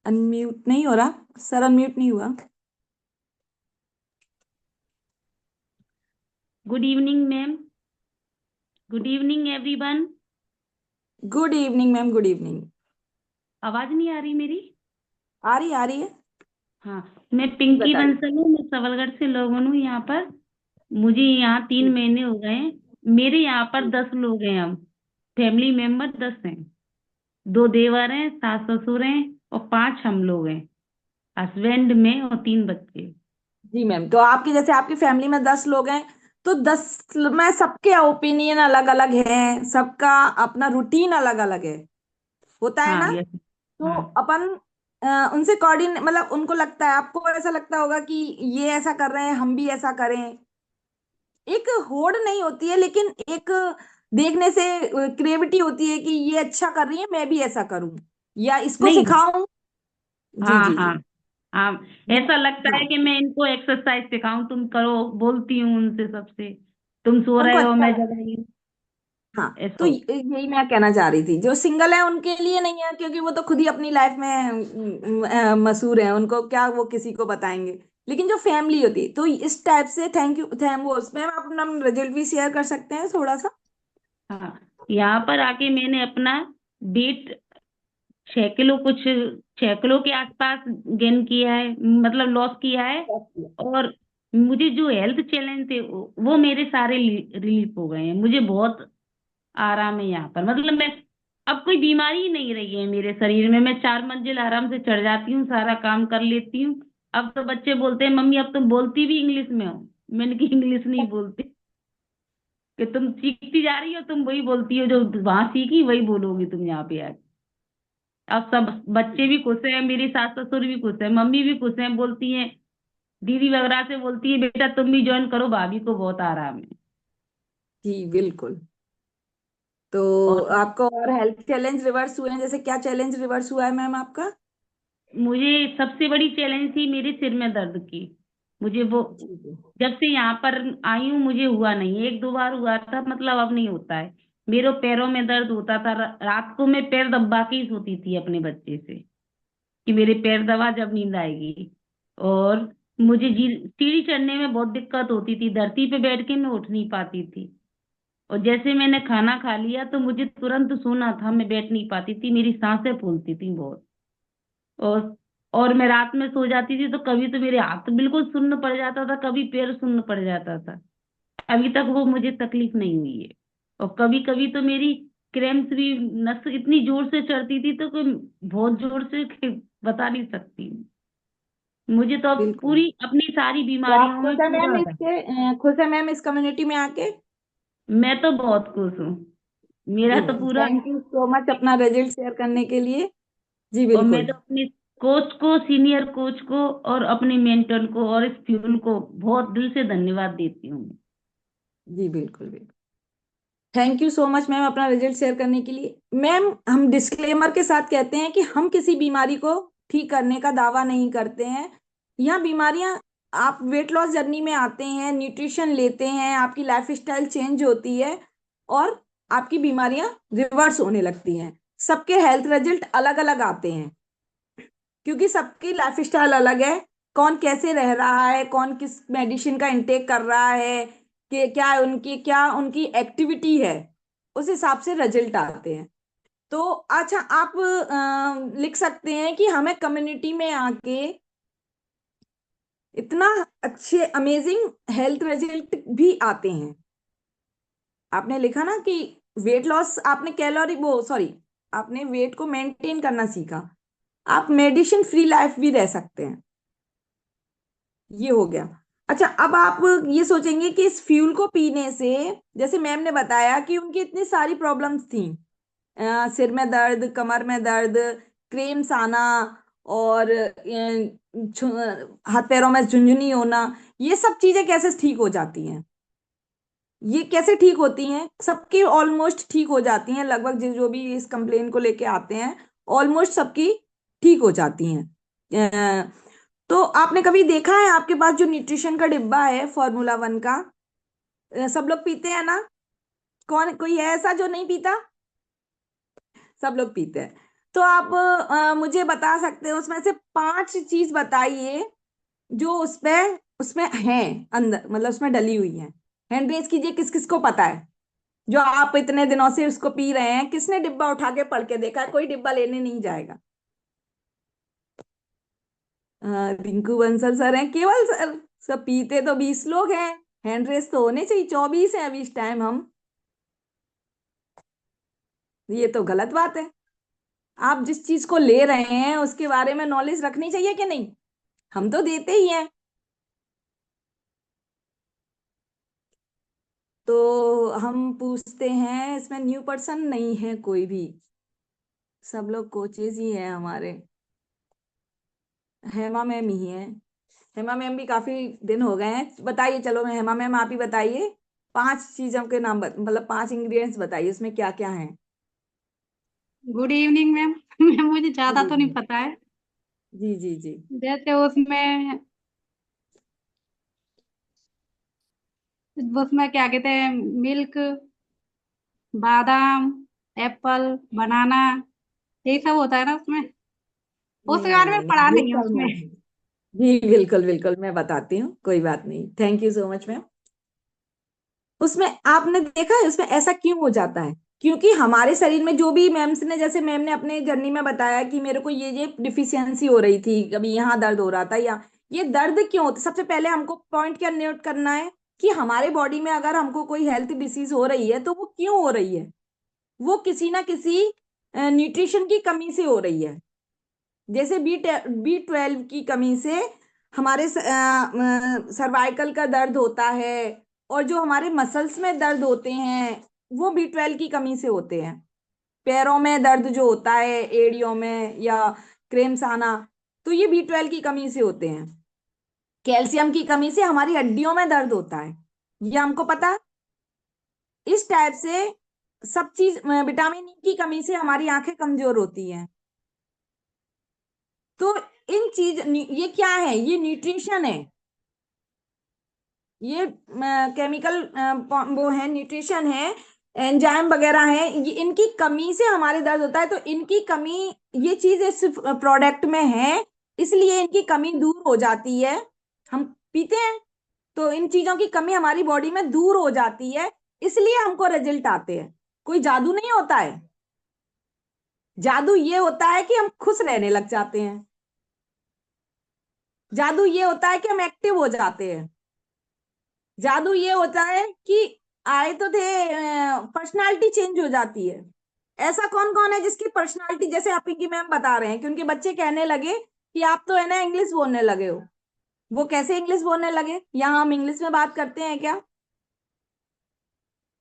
अनम्यूट नहीं हो रहा सर, अनम्यूट नहीं हुआ। Good evening ma'am. Good evening everyone. Good evening ma'am, good evening. आवाज नहीं आ रही मेरी? आ रही है। हाँ, मैं पिंकी बताइए। बंसल हूँ, मैं सबलगढ़ से लोगन हूँ यहाँ पर। मुझे यहाँ 3 महीने हो गए हैं। मेरे यहाँ पर 10 लोग हैं, हम फैमिली मेंबर 10 हैं। 2 देवर हैं, सास ससुर हैं, और 5 हम लोग हैं, हस्बैंड में और 3 बच्चे। जी मैम, तो आपकी जैसे आपकी फैमिली में 10 लोग हैं, तो 10 में सबके ओपिनियन अलग अलग हैं, सबका अपना रूटीन अलग अलग है, होता है हाँ ना? यस। तो हाँ अपन उनसे कोऑर्डिनेट, मतलब उनको लगता है, आपको ऐसा लगता होगा कि ये ऐसा कर रहे हैं, हम भी ऐसा करें। एक होड़ नहीं होती है, लेकिन एक देखने से क्रिएविटी होती है कि ये अच्छा कर रही है, मैं भी ऐसा करूं या इसको नहीं। सिखाऊं। जी हाँ जी हाँ जी। हाँ। ऐसा लगता है हाँ, कि मैं इनको एक्सरसाइज सिखाऊं, तुम करो, बोलती हूँ उनसे सबसे, तुम सो उनको रहे हो अच्छा मैं लगता है। जगाई हूँ। हाँ, तो ऐसा होता यही मैं कहना चाह रही थी, जो सिंगल है उनके लिए नहीं है, क्योंकि वो तो खुद ही अपनी लाइफ में मशहूर है, उनको क्या वो किसी को बताएंगे। लेकिन जो फैमिली होती है, तो इस टाइप से, थैंक यू, थैंक वो, मैम आप अपना रिजल्ट भी शेयर कर सकते हैं थोड़ा सा। हाँ, यहाँ पर आके मैंने अपना वेट 6 किलो कुछ, 6 किलो के आसपास गेन किया है, मतलब लॉस किया है। और मुझे जो हेल्थ चैलेंज थे वो मेरे सारे रिलीफ हो गए हैं। मुझे बहुत आराम है यहाँ पर, मतलब मैं, अब कोई बीमारी ही नहीं रही है मेरे शरीर में। मैं 4 मंजिल आराम से चढ़ जाती हूँ, सारा काम कर लेती हूँ। अब तो बच्चे बोलते हैं मम्मी अब तुम बोलती भी इंग्लिश में हो। मैंने की इंग्लिश नहीं बोलती, कि तुम सीखती जा रही हो, तुम वही बोलती हो जो वहां सीखी, वही बोलोगी तुम यहाँ पे आके। अब सब बच्चे भी खुश हैं, मेरी सास ससुर भी खुश है, मम्मी भी खुश है, बोलती हैं, दीदी वगैरह से बोलती है बेटा तुम भी ज्वाइन करो, भाभी को बहुत आराम है। जी बिल्कुल। तो और आपको और हेल्थ चैलेंज रिवर्स हुए हैं, जैसे क्या चैलेंज रिवर्स हुआ है मैम आपका? मुझे सबसे बड़ी चैलेंज थी मेरे सिर में दर्द की। मुझे वो, जी जी। जब से यहाँ पर आई हूँ मुझे हुआ नहीं, 1-2 बार हुआ था, मतलब अब नहीं होता है। मेरे पैरों में दर्द होता था, रात को मैं पैर दबा के ही सोती थी अपने बच्चे से, कि मेरे पैर दबा जब नींद आएगी। और मुझे सीढ़ी चढ़ने में बहुत दिक्कत होती थी, धरती पे बैठ के मैं उठ नहीं पाती थी। और जैसे मैंने खाना खा लिया तो मुझे तुरंत सोना था, मैं बैठ नहीं पाती थी, मेरी सांसें फूलती थी बहुत। और और मैं रात में सो जाती थी तो कभी तो मेरे हाथ बिल्कुल सुन्न पड़ जाता था, कभी पैर सुन्न पड़ जाता था। अभी तक वो मुझे तकलीफ नहीं हुई है। और कभी कभी तो मेरी क्रैम्प्स भी, नस इतनी जोर से चढ़ती थी तो कोई, बहुत जोर से कि बता नहीं सकती। मुझे तो अब बिल्कुल। पूरी अपनी सारी तो आप बीमारियों खुश में है मैम पूरा था। इसके, खुश है मैम इस कम्युनिटी में आके? मैं तो बहुत खुश हूँ, मेरा जी तो मैम, पूरा। थैंक यू सो मच अपना रिजल्ट शेयर करने के लिए। जी और मैं बिल्कुल। तो अपने कोच को, सीनियर कोच को, और अपने मेंटर को, और इस फ्यूल को बहुत दिल से धन्यवाद देती हूँ। जी बिल्कुल बिल्कुल। Thank you so much ma'am अपना रिजल्ट शेयर करने के लिए। मैम, हम डिस्क्लेमर के साथ कहते हैं कि हम किसी बीमारी को ठीक करने का दावा नहीं करते हैं। यह बीमारियां, आप वेट लॉस जर्नी में आते हैं, न्यूट्रिशन लेते हैं, आपकी लाइफ स्टाइल चेंज होती है, और आपकी बीमारियां रिवर्स होने लगती हैं। सबके हेल्थ रिजल्ट अलग अलग आते हैं। क्योंकि सबकी लाइफ स्टाइल अलग है, कौन कैसे रह रहा है, कौन किस मेडिसिन का इंटेक कर रहा है, कि क्या उनकी एक्टिविटी है, उस हिसाब से रिजल्ट आते हैं। तो अच्छा, आप लिख सकते हैं कि हमें कम्युनिटी में आके इतना अच्छे अमेजिंग हेल्थ रिजल्ट भी आते हैं। आपने लिखा ना कि वेट लॉस, आपने कैलोरी वो सॉरी आपने वेट को मेंटेन करना सीखा, आप मेडिसिन फ्री लाइफ भी रह सकते हैं। ये हो गया। अच्छा, अब आप ये सोचेंगे कि इस फ्यूल को पीने से, जैसे मैम ने बताया कि उनकी इतनी सारी प्रॉब्लम्स थी, सिर में दर्द, कमर में दर्द, क्रेम्स आना, और हाथ पैरों में झुंझुनी होना, ये सब चीजें कैसे ठीक हो जाती हैं? ये कैसे ठीक होती हैं? सबकी ऑलमोस्ट ठीक हो जाती हैं, लगभग जो भी इस कंप्लेन को लेके आते हैं, ऑलमोस्ट सबकी ठीक हो जाती हैं। तो आपने कभी देखा है आपके पास जो न्यूट्रिशन का डिब्बा है फॉर्मूला 1 का, सब लोग पीते हैं ना? कौन कोई है ऐसा जो नहीं पीता? सब लोग पीते हैं। तो आप मुझे बता सकते हो उसमें से 5 चीज बताइए जो उसमें है, अंदर मतलब उसमें डली हुई है। हैंड रेज कीजिए, किस किस को पता है? जो आप इतने दिनों से उसको पी रहे हैं, किसने डिब्बा उठा के पढ़ के देखा है? कोई डिब्बा लेने नहीं जाएगा। रिंकू बंसल सर हैं केवल सर, सब पीते तो 20 लोग हैं, हैंड रेस तो होने चाहिए 24 है अभी इस टाइम हम। ये तो गलत बात है। आप जिस चीज को ले रहे हैं उसके बारे में नॉलेज रखनी चाहिए कि नहीं? हम तो देते ही हैं। तो हम पूछते हैं, इसमें न्यू पर्सन नहीं है कोई भी, सब लोग कोचेज ही हैं हमारे। हेमा मैम ही है। हेमा मैम भी काफी दिन हो गए हैं। बताइए, चलो मैं हेमा मैम, आप ही बताइए 5 चीजों के नाम, मतलब 5 इंग्रेडिएंट्स बताइए उसमें क्या क्या है। Good evening ma'am. मैम मुझे गुड ज्यादा तो नहीं इवनिंग। पता है। जी जी जी। जैसे उसमें उसमें क्या कहते हैं, मिल्क, बादाम, एप्पल, बनाना, यही सब होता है ना उसमें। नहीं उसके नहीं बारे में नहीं पढ़ा नहीं, ये नहीं है सब उसमें। नहीं। जी बिल्कुल बिल्कुल, मैं बताती हूँ, कोई बात नहीं, thank you so much ma'am. उसमें आपने देखा है उसमें ऐसा क्यों हो जाता है? क्योंकि हमारे शरीर में जो भी मैम्स ने, जैसे मैम ने अपने जर्नी में बताया कि मेरे को ये डिफिशियंसी हो रही थी, कभी यहाँ दर्द हो रहा था, या ये दर्द क्यों होता, सबसे पहले हमको पॉइंट क्या नोट करना है कि हमारे बॉडी में अगर हमको कोई हेल्थ डिसीज हो रही है तो वो क्यों हो रही है? वो किसी ना किसी न्यूट्रिशन की कमी से हो रही है। जैसे B12 की कमी से हमारे सर्वाइकल का दर्द होता है, और जो हमारे मसल्स में दर्द होते हैं वो B12 की कमी से होते हैं। पैरों में दर्द जो होता है, एड़ियों में, या क्रेम्स आना, तो ये B12 की कमी से होते हैं। कैल्शियम की कमी से हमारी हड्डियों में दर्द होता है, ये हमको पता है। इस टाइप से सब चीज, विटामिन E की कमी से हमारी आंखें कमजोर होती हैं। तो इन चीज, ये क्या है? ये न्यूट्रिशन है, ये केमिकल वो है, न्यूट्रिशन है, एंजाइम वगैरह है, ये इनकी कमी से हमारे दर्द होता है। तो इनकी कमी, ये चीज इस प्रोडक्ट में है, इसलिए इनकी कमी दूर हो जाती है। हम पीते हैं तो इन चीजों की कमी हमारी बॉडी में दूर हो जाती है, इसलिए हमको रिजल्ट आते हैं। कोई जादू नहीं होता है। जादू ये होता है कि हम खुश रहने लग जाते हैं। जादू ये होता है कि हम एक्टिव हो जाते हैं। जादू ये होता है कि आए तो थे, पर्सनालिटी चेंज हो जाती है। ऐसा कौन कौन है जिसकी पर्सनालिटी, जैसे आप की मैम बता रहे हैं कि उनके बच्चे कहने लगे कि आप तो है ना इंग्लिश बोलने लगे हो। वो कैसे इंग्लिश बोलने लगे? यहाँ हम इंग्लिश में बात करते हैं क्या?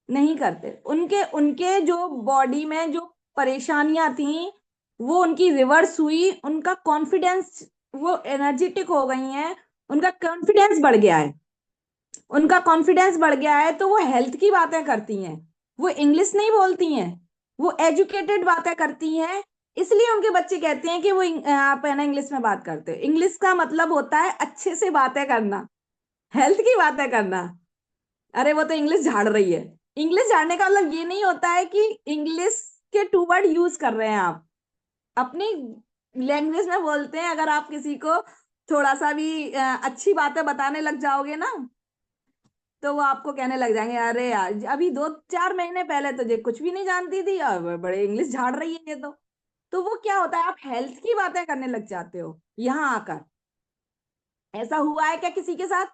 नहीं करते। उनके उनके जो बॉडी में जो परेशानियां थी वो उनकी रिवर्स हुई, उनका कॉन्फिडेंस, वो एनर्जेटिक हो गई हैं, उनका कॉन्फिडेंस बढ़ गया है। उनका कॉन्फिडेंस बढ़ गया है तो वो हेल्थ की बातें करती हैं, वो इंग्लिश नहीं बोलती हैं, वो एजुकेटेड बातें करती हैं। इसलिए उनके बच्चे कहते हैं कि वो आप है ना इंग्लिश में बात करते हो। इंग्लिश का मतलब होता है अच्छे से बातें करना, हेल्थ की बातें करना। अरे वो तो इंग्लिश झाड़ रही है। इंग्लिश झाड़ने का मतलब ये नहीं होता है कि इंग्लिश के 2 वर्ड यूज कर रहे हैं आप। अपनी लैंग्वेज में बोलते हैं, अगर आप किसी को थोड़ा सा भी अच्छी बातें बताने लग जाओगे ना, तो वो आपको कहने लग जाएंगे, अरे यार अभी 2-4 महीने पहले तो ये कुछ भी नहीं जानती थी और बड़े इंग्लिश झाड़ रही है ये तो वो क्या होता है, आप हेल्थ की बातें करने लग जाते हो यहाँ आकर। ऐसा हुआ है क्या किसी के साथ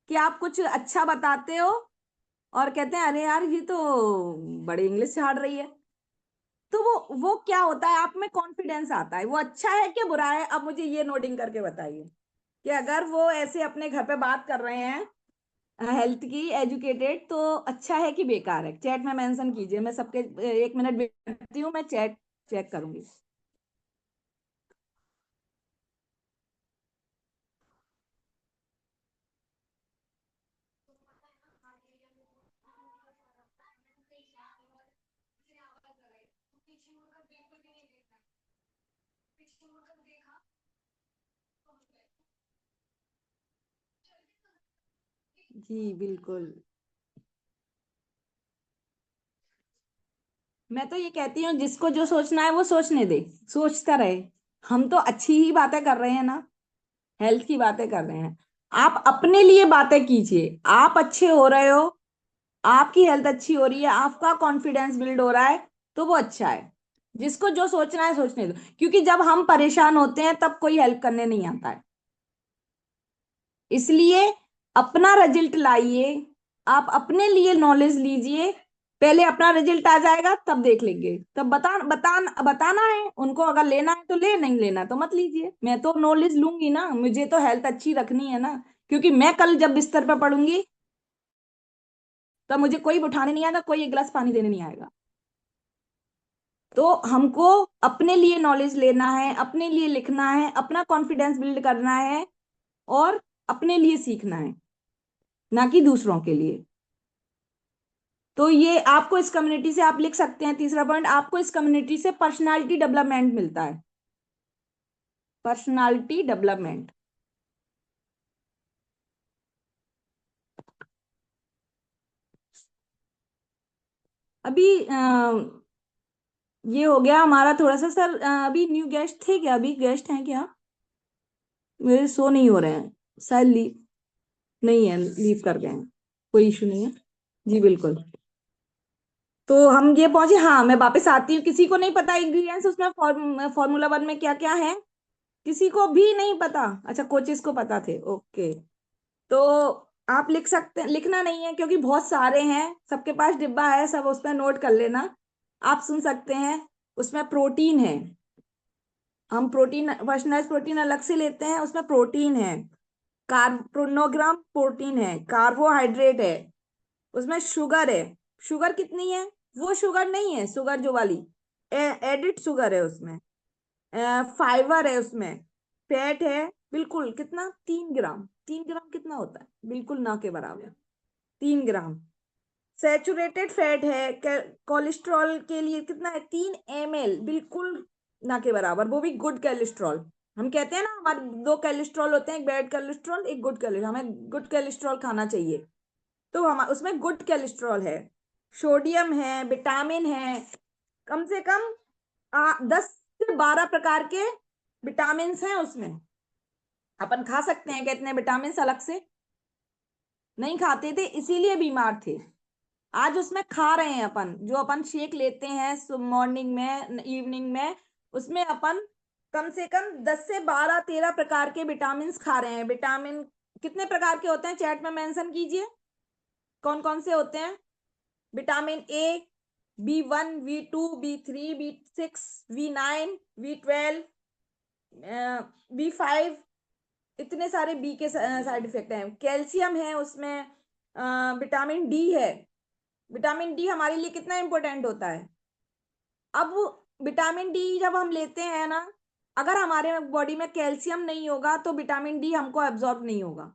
कि आप कुछ अच्छा बताते हो और कहते हैं, अरे यार ये तो बड़ी इंग्लिश झाड़ रही है? तो वो क्या होता है, आप में कॉन्फिडेंस आता है। वो अच्छा है कि बुरा है? अब मुझे ये नोटिंग करके बताइए कि अगर वो ऐसे अपने घर पे बात कर रहे हैं हेल्थ की, एजुकेटेड, तो अच्छा है कि बेकार है? चैट में मेंशन कीजिए, मैं सबके 1 मिनट वेट करती हूँ, मैं चैट चेक करूंगी। जी बिल्कुल। मैं तो ये कहती हूँ, जिसको जो सोचना है वो सोचने दे, सोचता रहे। हम तो अच्छी ही बातें कर रहे हैं ना, हेल्थ की बातें कर रहे हैं। आप अपने लिए बातें कीजिए, आप अच्छे हो रहे हो, आपकी हेल्थ अच्छी हो रही है, आपका कॉन्फिडेंस बिल्ड हो रहा है, तो वो अच्छा है। जिसको जो सोचना है सोचने दो, क्योंकि जब हम परेशान होते हैं तब कोई हेल्प करने नहीं आता है। इसलिए अपना रिजल्ट लाइए, आप अपने लिए नॉलेज लीजिए। पहले अपना रिजल्ट आ जाएगा तब देख लेंगे, तब बताना है उनको। अगर लेना है तो ले, नहीं लेना तो मत लीजिए। मैं तो नॉलेज लूंगी ना, मुझे तो हेल्थ अच्छी रखनी है ना, क्योंकि मैं कल जब बिस्तर पर पड़ूंगी तब मुझे कोई उठाने नहीं आएगा, कोई एक गिलास पानी देने नहीं आएगा। तो हमको अपने लिए नॉलेज लेना है, अपने लिए लिखना है, अपना कॉन्फिडेंस बिल्ड करना है और अपने लिए सीखना है, ना कि दूसरों के लिए। तो ये आपको इस कम्युनिटी से, आप लिख सकते हैं तीसरा पॉइंट, आपको इस कम्युनिटी से पर्सनालिटी डेवलपमेंट मिलता है। Personality development. अभी ये हो गया हमारा थोड़ा सा। सर अभी न्यू गेस्ट थे क्या? अभी गेस्ट हैं क्या? मेरे शो नहीं हो रहे हैं शायद, लीव नहीं है, लीव कर गए हैं। कोई इशू नहीं है। जी बिल्कुल। तो हम ये पहुंचे, हाँ मैं वापस आती हूँ। किसी को नहीं पता इंग्रेडिएंट्स उसमें फॉर्मूला 1 में क्या क्या है? किसी को भी नहीं पता? अच्छा, कोचेस को पता थे, ओके। तो आप लिख सकते, लिखना नहीं है क्योंकि बहुत सारे हैं, सबके पास डिब्बा है, सब उस पर नोट कर लेना। आप सुन सकते हैं। उसमें प्रोटीन है, हम प्रोटीन पर्सनलाइज प्रोटीन अलग से लेते हैं, उसमें प्रोटीन है। कार्बोनोग्राम प्रोटीन है, कार्बोहाइड्रेट है, उसमें शुगर है। शुगर कितनी है? वो शुगर नहीं है, शुगर जो वाली एडिड शुगर है उसमें। फाइबर है उसमें, फैट है। बिल्कुल कितना? 3 ग्राम। 3 ग्राम कितना होता है? बिल्कुल ना के बराबर, 3 ग्राम। सैचुरेटेड फैट है, कोलेस्ट्रॉल के लिए कितना है? 3 ml, बिल्कुल ना के बराबर, वो भी गुड कोलेस्ट्रॉल। हम कहते हैं ना हमारे 2 कोलेस्ट्रॉल होते हैं, एक बैड कोलेस्ट्रॉल, एक गुड कोलेस्ट्रॉल, हमें गुड कोलेस्ट्रॉल खाना चाहिए। तो हम उसमें गुड कोलेस्ट्रॉल है, सोडियम है, विटामिन है। कम से कम 10 से 12 प्रकार के विटामिन हैं उसमें। अपन खा सकते हैं क्या इतने विटामिन अलग से? नहीं खाते थे, इसीलिए बीमार थे। आज उसमें खा रहे हैं अपन, जो अपन शेक लेते हैं मॉर्निंग में, इवनिंग में, उसमें अपन कम से कम 10 से 12 13 प्रकार के विटामिन खा रहे हैं। विटामिन कितने प्रकार के होते हैं चैट में मेंशन कीजिए, कौन कौन से होते हैं? Vitamin A, B1, B2, B3, B6, B9, B12, B5, इतने सारे बी के साइड इफेक्ट हैं। कैल्शियम है उसमें, विटामिन डी है। विटामिन डी हमारे लिए कितना इंपॉर्टेंट होता है? अब विटामिन डी जब हम लेते हैं ना, अगर हमारे बॉडी में कैल्शियम नहीं होगा तो विटामिन डी हमको एब्जॉर्ब नहीं होगा।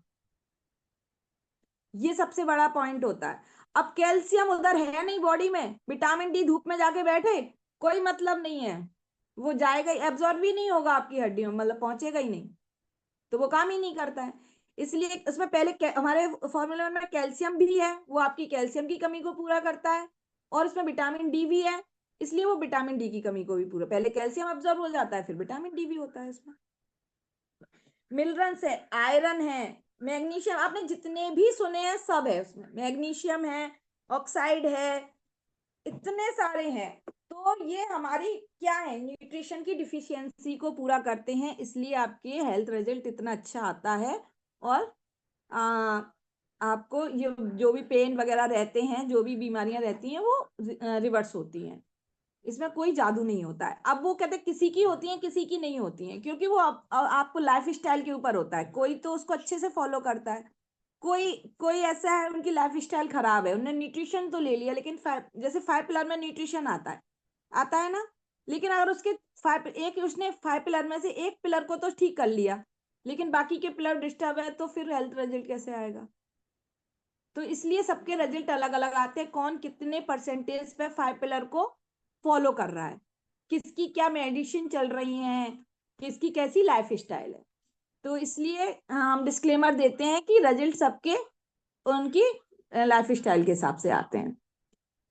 ये सबसे बड़ा पॉइंट होता है। अब कैल्शियम उधर है नहीं बॉडी में, विटामिन डी धूप में जाके बैठे, कोई मतलब नहीं है। वो जाएगा, एब्जॉर्ब भी नहीं होगा आपकी हड्डियों में, मतलब पहुंचेगा ही नहीं, तो वो काम ही नहीं करता है। इसलिए उसमें पहले हमारे फॉर्मूला में कैल्शियम भी है, वो आपकी कैल्शियम की कमी को पूरा करता है, और उसमें विटामिन डी भी है। इसलिए वो विटामिन डी की कमी को भी पूरा, पहले कैल्शियम अब्जॉर्ब हो जाता है, फिर विटामिन डी भी होता है इसमें। मिनरल्स है, आयरन है, मैग्नीशियम, आपने जितने भी सुने हैं सब है उसमें, मैग्नीशियम है, ऑक्साइड है, इतने सारे हैं। तो ये हमारी क्या है, न्यूट्रिशन की डिफिशियंसी को पूरा करते हैं, इसलिए आपके हेल्थ रिजल्ट इतना अच्छा आता है। और आ, आपको ये जो भी पेन वगैरह रहते हैं, जो भी बीमारियां रहती हैं, वो रिवर्स होती हैं। इसमें कोई जादू नहीं होता है। अब वो कहते हैं किसी की होती है किसी की नहीं होती है, क्योंकि वो आपको लाइफ स्टाइल के ऊपर होता है। कोई तो उसको अच्छे से फॉलो करता है, कोई कोई ऐसा है उनकी लाइफ स्टाइल खराब है, उन्होंने न्यूट्रिशन तो ले लिया, लेकिन जैसे 5 पिलर में न्यूट्रिशन आता है ना, लेकिन अगर उसके उसने 5 पिलर में से एक पिलर को तो ठीक कर लिया, लेकिन बाकी के पिलर डिस्टर्ब है, तो फिर हेल्थ रिजल्ट कैसे आएगा। तो इसलिए सबके रिजल्ट अलग अलग आते हैं, कौन कितने परसेंटेज पे 5 पिलर को फॉलो कर रहा है, किसकी क्या मेडिसिन चल रही है, किसकी कैसी लाइफ स्टाइल है। तो इसलिए हम डिस्क्लेमर देते हैं कि रिजल्ट सबके उनकी लाइफ स्टाइल के हिसाब से आते हैं।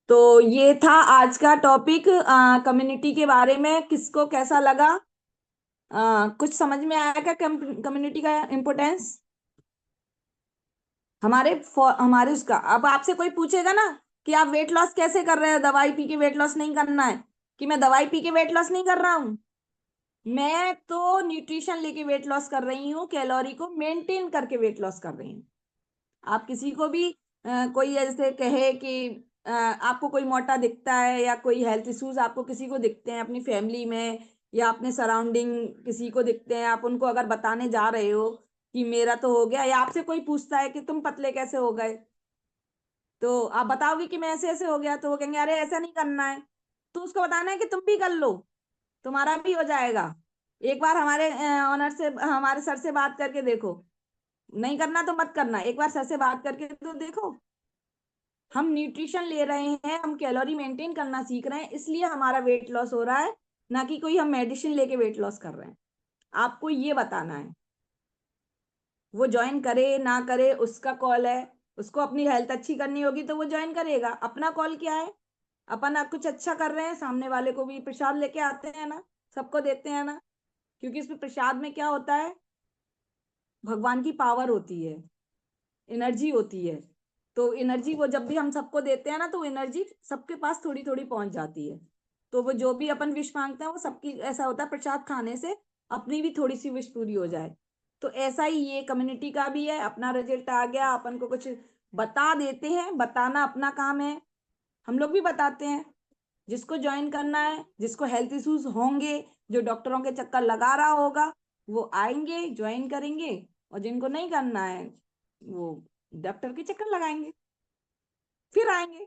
तो ये था आज का टॉपिक कम्युनिटी के बारे में। किसको कैसा लगा, कुछ समझ में आया क्या कम्युनिटी का इम्पोर्टेंस हमारे उसका। अब आपसे कोई पूछेगा ना कि आप वेट लॉस कैसे कर रहे हो, दवाई पी के वेट लॉस नहीं करना है, कि मैं दवाई पी के वेट लॉस नहीं कर रहा हूँ, मैं तो न्यूट्रिशन लेके वेट लॉस कर रही हूँ, कैलोरी को मेंटेन करके वेट लॉस कर रही हूँ। आप किसी को भी कोई ऐसे कहे कि आपको कोई मोटा दिखता है या कोई हेल्थ इश्यूज आपको किसी को दिखते हैं अपनी फैमिली में या अपने सराउंडिंग किसी को दिखते हैं, आप उनको अगर बताने जा रहे हो कि मेरा तो हो गया, या आपसे कोई पूछता है कि तुम पतले कैसे हो गए, तो आप बताओगे कि मैं ऐसे ऐसे हो गया, तो वो कहेंगे अरे ऐसा नहीं करना है। तो उसको बताना है कि तुम भी कर लो, तुम्हारा भी हो जाएगा। एक बार हमारे ऑनर से, हमारे सर से बात करके देखो, नहीं करना तो मत करना, एक बार सर से बात करके तो देखो। हम न्यूट्रिशन ले रहे हैं, हम कैलोरी मेंटेन करना सीख रहे हैं, इसलिए हमारा वेट लॉस हो रहा है, ना कि कोई हम मेडिसिन लेके वेट लॉस कर रहे हैं। आपको ये बताना है, वो ज्वाइन करे ना करे उसका कॉल है, उसको अपनी हेल्थ अच्छी करनी होगी तो वो ज्वाइन करेगा, अपना कॉल क्या है। अपन कुछ अच्छा कर रहे हैं, सामने वाले को भी प्रसाद लेके आते हैं ना, सबको देते हैं ना, क्योंकि इसमें प्रसाद में क्या होता है, भगवान की पावर होती है, एनर्जी होती है। तो एनर्जी वो जब भी हम सबको देते हैं ना, तो एनर्जी सबके पास थोड़ी थोड़ी पहुंच जाती है। तो वो जो भी अपन विश मांगते हैं वो सबकी ऐसा होता है, प्रसाद खाने से अपनी भी थोड़ी सी विश पूरी हो जाए। तो ऐसा ही ये कम्युनिटी का भी है, अपना रिजल्ट आ गया, अपन को कुछ बता देते हैं, बताना अपना काम है, हम लोग भी बताते हैं। जिसको ज्वाइन करना है, जिसको हेल्थ इश्यूज होंगे, जो डॉक्टरों के चक्कर लगा रहा होगा, वो आएंगे ज्वाइन करेंगे, और जिनको नहीं करना है वो डॉक्टर के चक्कर लगाएंगे, फिर आएंगे।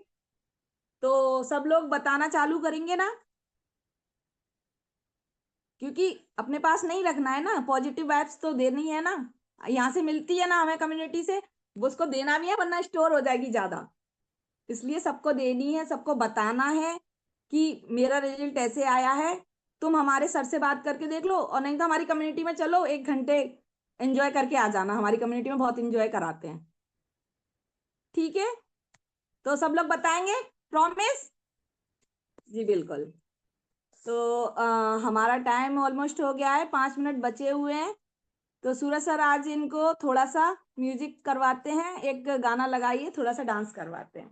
तो सब लोग बताना चालू करेंगे ना, क्योंकि अपने पास नहीं रखना है ना, पॉजिटिव वाइब्स तो देनी है ना, यहाँ से मिलती है ना हमें कम्युनिटी से, वो उसको देना भी है, वरना स्टोर हो जाएगी ज्यादा। इसलिए सबको देनी है, सबको बताना है कि मेरा रिजल्ट ऐसे आया है। तुम हमारे सर से बात करके देख लो, और नहीं तो हमारी कम्युनिटी में चलो 1 घंटे एंजॉय करके आ जाना, हमारी कम्युनिटी में बहुत एंजॉय कराते हैं। ठीक है, तो सब लोग बताएंगे, प्रॉमिस। जी बिल्कुल। तो हमारा टाइम ऑलमोस्ट हो गया है, 5 मिनट बचे हुए हैं। तो सूरज सर आज इनको थोड़ा सा म्यूजिक करवाते हैं, एक गाना लगाइए, थोड़ा सा डांस करवाते हैं।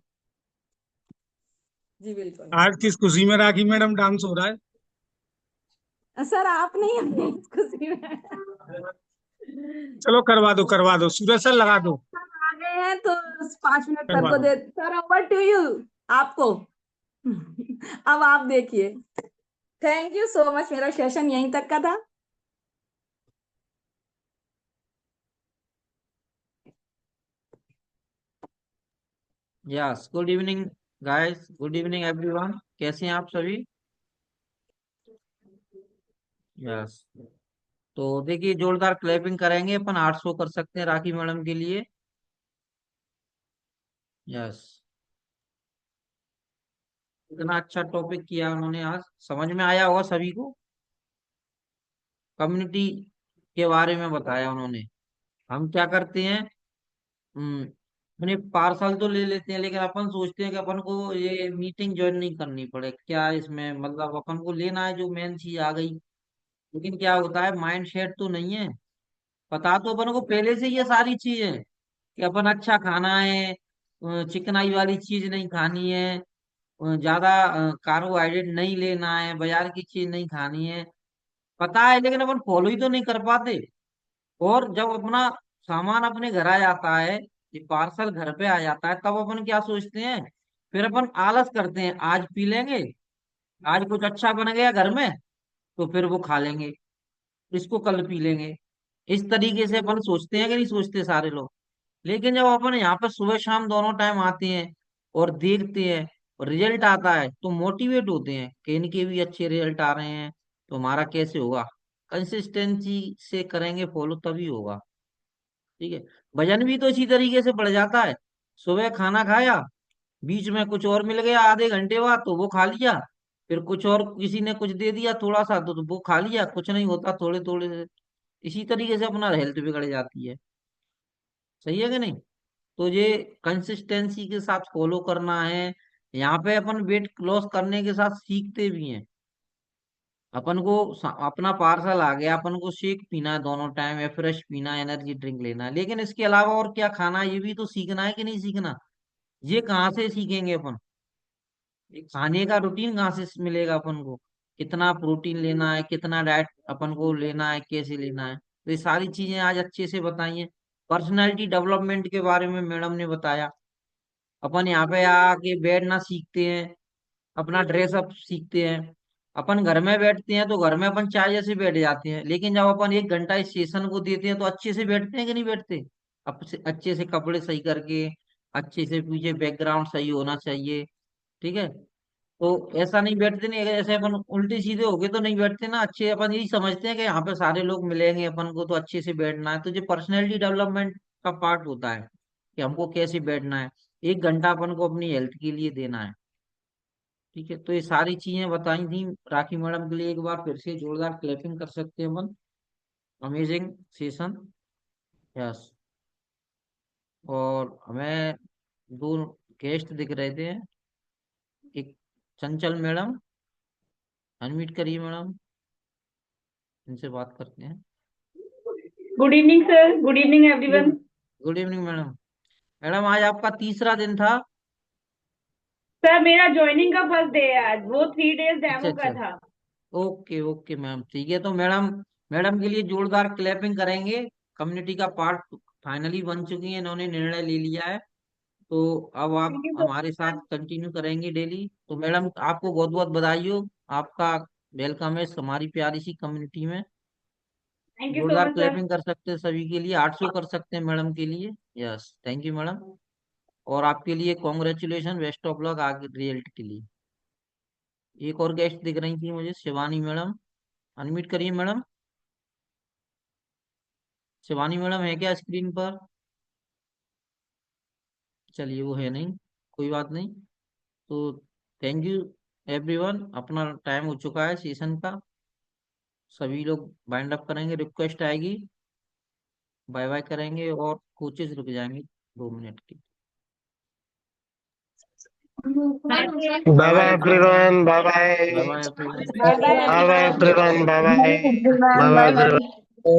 जी बिल्कुल। आज किस खुशी में राखी मैडम डांस हो रहा है? सर आप नहीं आए इस खुशी में। चलो करवा दो सूरज सर, लगा दो। सर आ गए हैं तो 5 मिनट सर करवा को दो। दे, सर ओवर टू यू, आपको। अब आप देखिए। थैंक यू सो मच, मेरा सेशन यहीं तक का था। Yes, good evening guys, good evening everyone. कैसे हैं आप सभी? यस, तो देखिए जोरदार क्लैपिंग करेंगे अपन, 800 कर सकते हैं राखी मैडम के लिए। यस, इतना अच्छा टॉपिक किया उन्होंने, आज समझ में आया होगा सभी को। कम्युनिटी के बारे में बताया उन्होंने। हम क्या करते हैं, अपने पार्सल तो ले लेते हैं, लेकिन अपन सोचते हैं कि अपन को ये मीटिंग ज्वाइन नहीं करनी पड़े, क्या इसमें मतलब अपन को लेना है जो मेन चीज आ गई। लेकिन क्या होता है, माइंड सेट तो नहीं है। पता तो अपन को पहले से ये सारी चीजें कि अपन अच्छा खाना है, चिकनाई वाली चीज नहीं खानी है, ज्यादा कार्बोहाइड्रेट नहीं लेना है, बाजार की चीज नहीं खानी है, पता है, लेकिन अपन फॉलो ही तो नहीं कर पाते। और जब अपना सामान अपने घर आ जाता है, ये पार्सल घर पे आ जाता है, तब अपन क्या सोचते हैं, फिर अपन आलस करते हैं, आज पी लेंगे, आज कुछ अच्छा बन गया घर में तो फिर वो खा लेंगे, इसको कल पी लेंगे। इस तरीके से अपन सोचते हैं कि नहीं सोचते सारे लोग। लेकिन जब अपन यहाँ पे सुबह शाम दोनों टाइम आते हैं और देखते हैं और रिजल्ट आता है तो मोटिवेट होते हैं कि इनके भी अच्छे रिजल्ट आ रहे हैं, तो हमारा कैसे होगा। कंसिस्टेंसी से करेंगे फॉलो तभी होगा। ठीक है। वजन भी तो इसी तरीके से बढ़ जाता है। सुबह खाना खाया, बीच में कुछ और मिल गया आधे घंटे बाद तो वो खा लिया, फिर कुछ और किसी ने कुछ दे दिया थोड़ा सा तो वो खा लिया, कुछ नहीं होता थोड़े थोड़े से। इसी तरीके से अपना हेल्थ बिगड़ जाती है। सही है कि नहीं। तो ये कंसिस्टेंसी के साथ फॉलो करना है। यहाँ पे अपन वेट लॉस करने के साथ सीखते भी हैं। अपन को अपना पार्सल आ गया, अपन को शेक पीना है दोनों टाइम या फ्रेश पीना है, एनर्जी ड्रिंक लेना है, लेकिन इसके अलावा और क्या खाना है ये भी तो सीखना है कि नहीं सीखना। ये कहाँ से सीखेंगे अपन, ये खाने का रूटीन कहाँ से मिलेगा अपन को, कितना प्रोटीन लेना है, कितना डाइट अपन को लेना है, कैसे लेना है, तो ये सारी चीजें आज अच्छे से बताई हैं। पर्सनैलिटी डेवलपमेंट के बारे में मैडम ने बताया। अपन यहाँ पे आके बैठना सीखते हैं, अपना ड्रेसअप सीखते हैं। अपन घर में बैठते हैं तो घर में अपन चाय जैसे बैठ जाते हैं, लेकिन जब अपन 1 घंटा इस सेशन को देते हैं तो अच्छे से बैठते हैं कि नहीं बैठते। अच्छे से कपड़े सही करके, अच्छे से पीछे बैकग्राउंड सही होना चाहिए। ठीक है। तो ऐसा नहीं बैठते, नहीं अगर ऐसे अपन उल्टे सीधे हो गए तो नहीं बैठते ना अच्छे। अपन यही समझते हैं कि यहाँ पे सारे लोग मिलेंगे अपन को तो अच्छे से बैठना है, तो जो पर्सनैलिटी डेवलपमेंट का पार्ट होता है कि हमको कैसे बैठना है। 1 घंटा अपन को अपनी हेल्थ के लिए देना है। ठीक है। तो ये सारी चीजें बताई थी राखी मैडम के लिए, एक बार फिर से जोरदार क्लैपिंग कर सकते हैं अपन। Amazing session. यस। और हमें 2 गेस्ट दिख रहे थे, एक चंचल मैडम, अनम्यूट करिए मैडम, इनसे बात करते हैं। Good evening sir, good evening good everyone. Good evening madam. Madam आज आपका तीसरा दिन था। सर मेरा ज्वाइनिंग का फर्स्ट डे है आज, वो 3 डेज अच्छा डेमो का अच्छा। था। ओके ओके मैम, ठीक है। तो मैडम, मैडम के लिए जोरदार क्लैपिंग करेंगे। कम्युनिटी का पार्ट फाइनली बन चुकी है, इन्होंने निर्णय ले लिया है। तो अब आप थैंक यू सो हमारे मच। साथ कंटिन्यू करेंगे डेली। तो मैडम आपको बहुत बहुत बधाई हो, आपका वेलकम है हमारी प्यारी सी कम्युनिटी में। थैंक यू सो जोरदार मच सर। क्लैपिंग कर सकते हैं सभी के लिए, 800 कर सकते हैं मैडम के लिए। Yes, thank you madam. और आपके लिए कॉन्ग्रेचुलेशन, बेस्ट ऑफ लक आगे रिजल्ट के लिए। एक और गेस्ट दिख रही थी मुझे, शिवानी मैडम, अनम्यूट करिए मैडम। शिवानी मैडम है क्या स्क्रीन पर। चलिए वो है नहीं, कोई बात नहीं। तो थैंक यू एवरीवन, अपना टाइम हो चुका है सेशन का। सभी लोग बाइंड अप करेंगे, रिक्वेस्ट आएगी, बाय बाय करेंगे और कोचेस रुक जाएंगे 2 मिनट की। Bye Bye bye everyone. Bye bye bye. Bye everyone. Bye Bye bye everyone. everyone. Bye bye. everyone. Bye bye Bye everyone. bye.